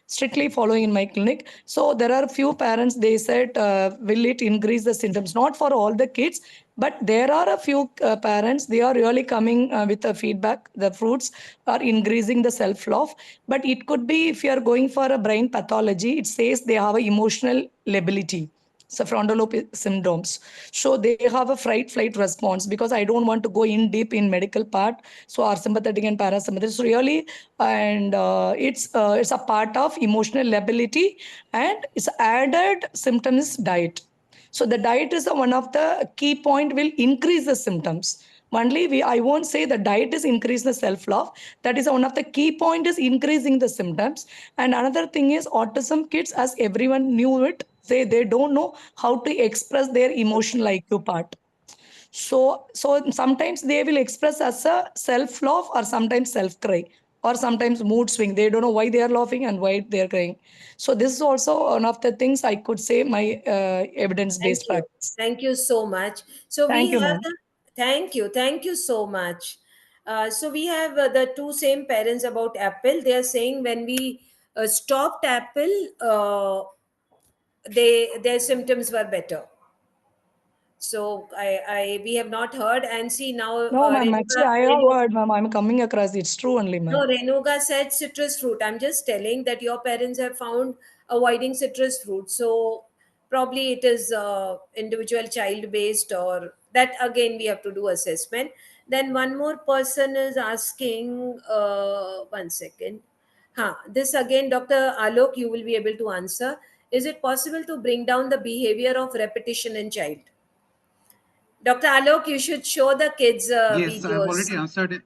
strictly following in my clinic. So there are few parents they said will it increase the symptoms, not for all the kids, but there are a few parents they are really coming with a feedback the fruits are increasing the self love. But it could be if you are going for a brain pathology, it says they have a emotional lability, so frontal lobe syndromes. So they have a fright flight response, because I don't want to go in deep in medical part. So our sympathetic and parasympathetic. So really, and it's a part of emotional lability, and it's added symptom is diet. So the diet is one of the key point will increase the symptoms. Only I won't say the diet is increase the self-love. That is one of the key point is increasing the symptoms. And another thing is autism kids, as everyone knew it, they don't know how to express their emotional IQ part. So sometimes they will express as a self-love or sometimes self-cry or sometimes mood swing. They don't know why they are laughing and why they are crying. So this is also one of the things I could say my evidence-based Thank you. practice. Thank you so much. So Thank we you, have ma'am. thank you so much. So we have the two same parents about apple. They are saying when we stopped apple, their symptoms were better. So we have not heard, and see now No, ma'am. Actually, I have Renuga, heard, ma'am. I'm coming across. It's true only, ma'am. no, Renuga said citrus fruit. I'm just telling that your parents have found avoiding citrus fruit. So probably it is individual child based, or that again we have to do assessment. Then one more person is asking, 1 second. This again, Dr. Alok, you will be able to answer. Is it possible to bring down the behavior of repetition in child? Dr. Alok, you should show the kids Yes, I have videos. already answered it.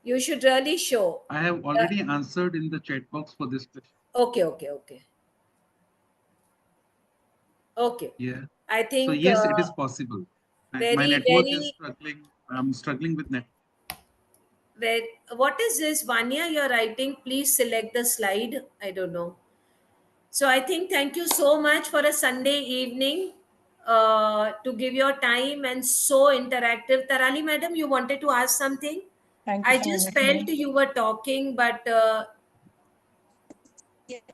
You should really show. I have already answered in the chat box for this question. Okay, okay, okay. Okay. Yeah. I So think yes, it is possible. My very, network is very, struggling. I'm struggling with net. what is this, Vanya, you're writing? Please select the slide. I don't know. So I think thank you so much for a Sunday evening to give your time and so interactive. Tarali madam, you wanted to ask something? Thank you I so just much, felt ma'am. you were talking, but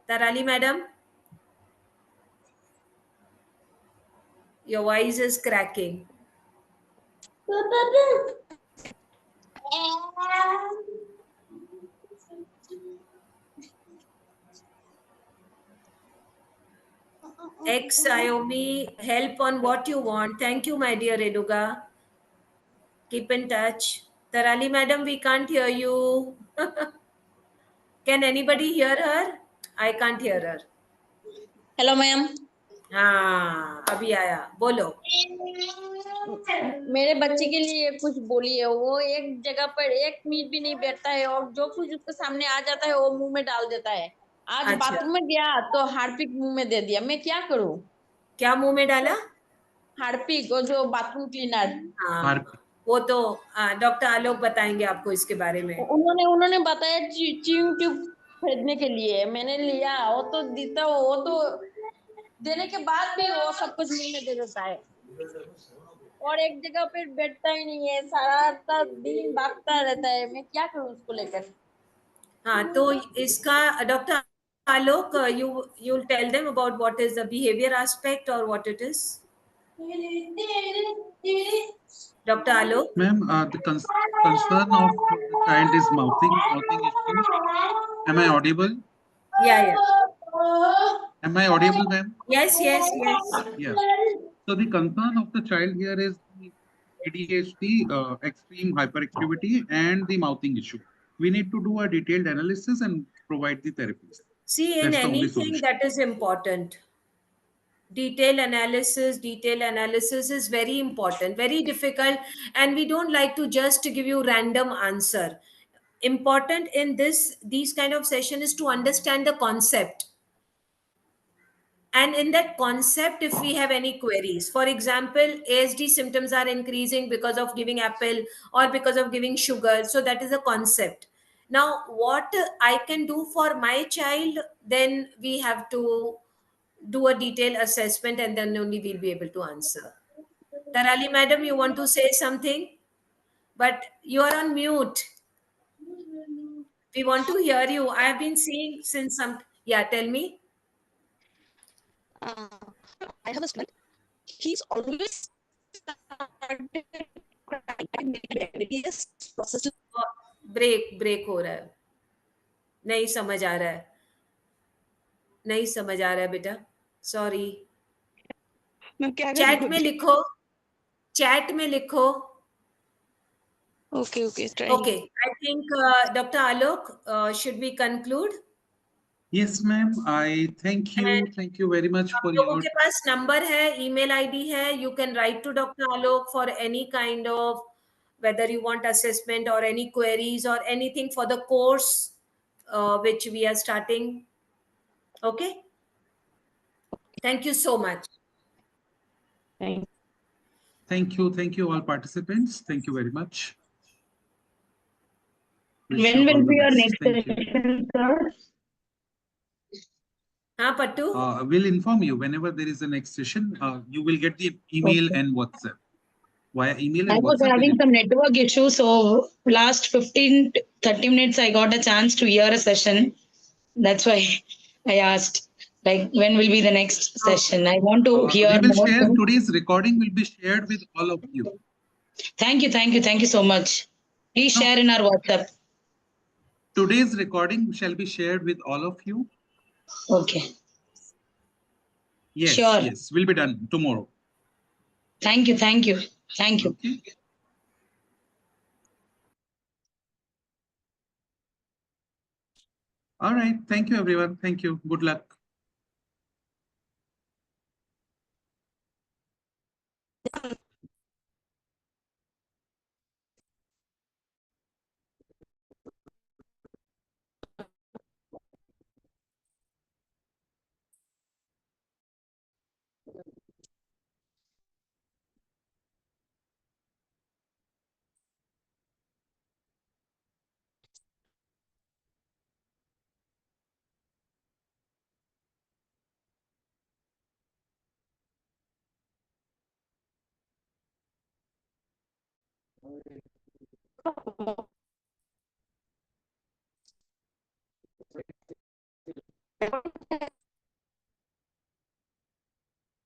Tarali madam, your voice is cracking. Ex Iomi, help on what you want. Thank you, my dear Renuga. Keep in touch. Tarali madam, we can't hear you. Can anybody hear her? I can't hear her. Hello ma'am. हाँ, अभी आया, बोलो। मेरे बच्चे के लिए कुछ बोलिए। वो एक जगह पर 1 मिनट भी नहीं बैठता है और जो कुछ उसके सामने आ जाता है वो मुंह में डाल देता है। आज अच्छा, बाथरूम में गया तो हार्पिक मुंह में दे दिया। मैं क्या करूं? क्या मुंह में डाला? हार्पिक, वो जो बाथरूम क्लीनर। हाँ, वो तो डॉक्टर आलोक बताएंगे आपको इसके बारे में। उन्होंने बताया च्यूइंग ट्यूब खरीदने के लिए मैंने लिया, वो तो देता, वो तो देने के बाद भी वो सब कुछ मुंह में दे देता है और एक जगह पे बैठता ही नहीं है, सारा दिन भागता रहता है। मैं क्या करूं उसको लेकर? हाँ, तो इसका doctor Alok, you'll tell them about what is the behavior aspect or what it is. Dr. Alok. Ma'am, the concern of the child is mouthing issue. Am I audible? Yeah. Am I audible, ma'am? Yes. Yeah. So the concern of the child here is the ADHD, extreme hyperactivity, and the mouthing issue. We need to do a detailed analysis and provide the therapies. See, in That's the only anything solution. that is important, detail analysis is very important, very difficult, and we don't like to just give you random answer. Important in these kind of session is to understand the concept. And in that concept, if we have any queries, for example, ASD symptoms are increasing because of giving apple or because of giving sugar. So that is a concept. Now, what I can do for my child, then we have to do a detailed assessment and then only we'll be able to answer. Tarali madam, you want to say something? But you are on mute. We want to hear you. I have been seeing since some, yeah, tell me. I have a student. He's always break हो रहा है, नहीं समझ आ रहा है बेटा, sorry. Chat में लिखो। Okay. Okay, I think Dr. Alok, should we conclude? Yes, ma'am. I thank you. Thank you very much for लोगों your. के पास नंबर है, email ID है, you can write to Dr. Alok for any kind of, whether you want assessment or any queries or anything for the course which we are starting. Okay. Thank you so much. Thank you all participants. Thank you very much. When will be your next Thank you. session, sir? Pattu? We'll inform you whenever there is a next session. You will get the email and WhatsApp. Via email and I was WhatsApp. having some network issues, so last 15 to 30 minutes I got a chance to hear a session. That's why I asked, like, when will be the next session? I want to hear We will more. share today's recording will be shared with all of you. Thank you so much. Please share in our WhatsApp. Today's recording shall be shared with all of you. Okay. Yes, Sure. yes, will be done tomorrow. Thank you. Okay. All right. Thank you, everyone. Thank you. Good luck.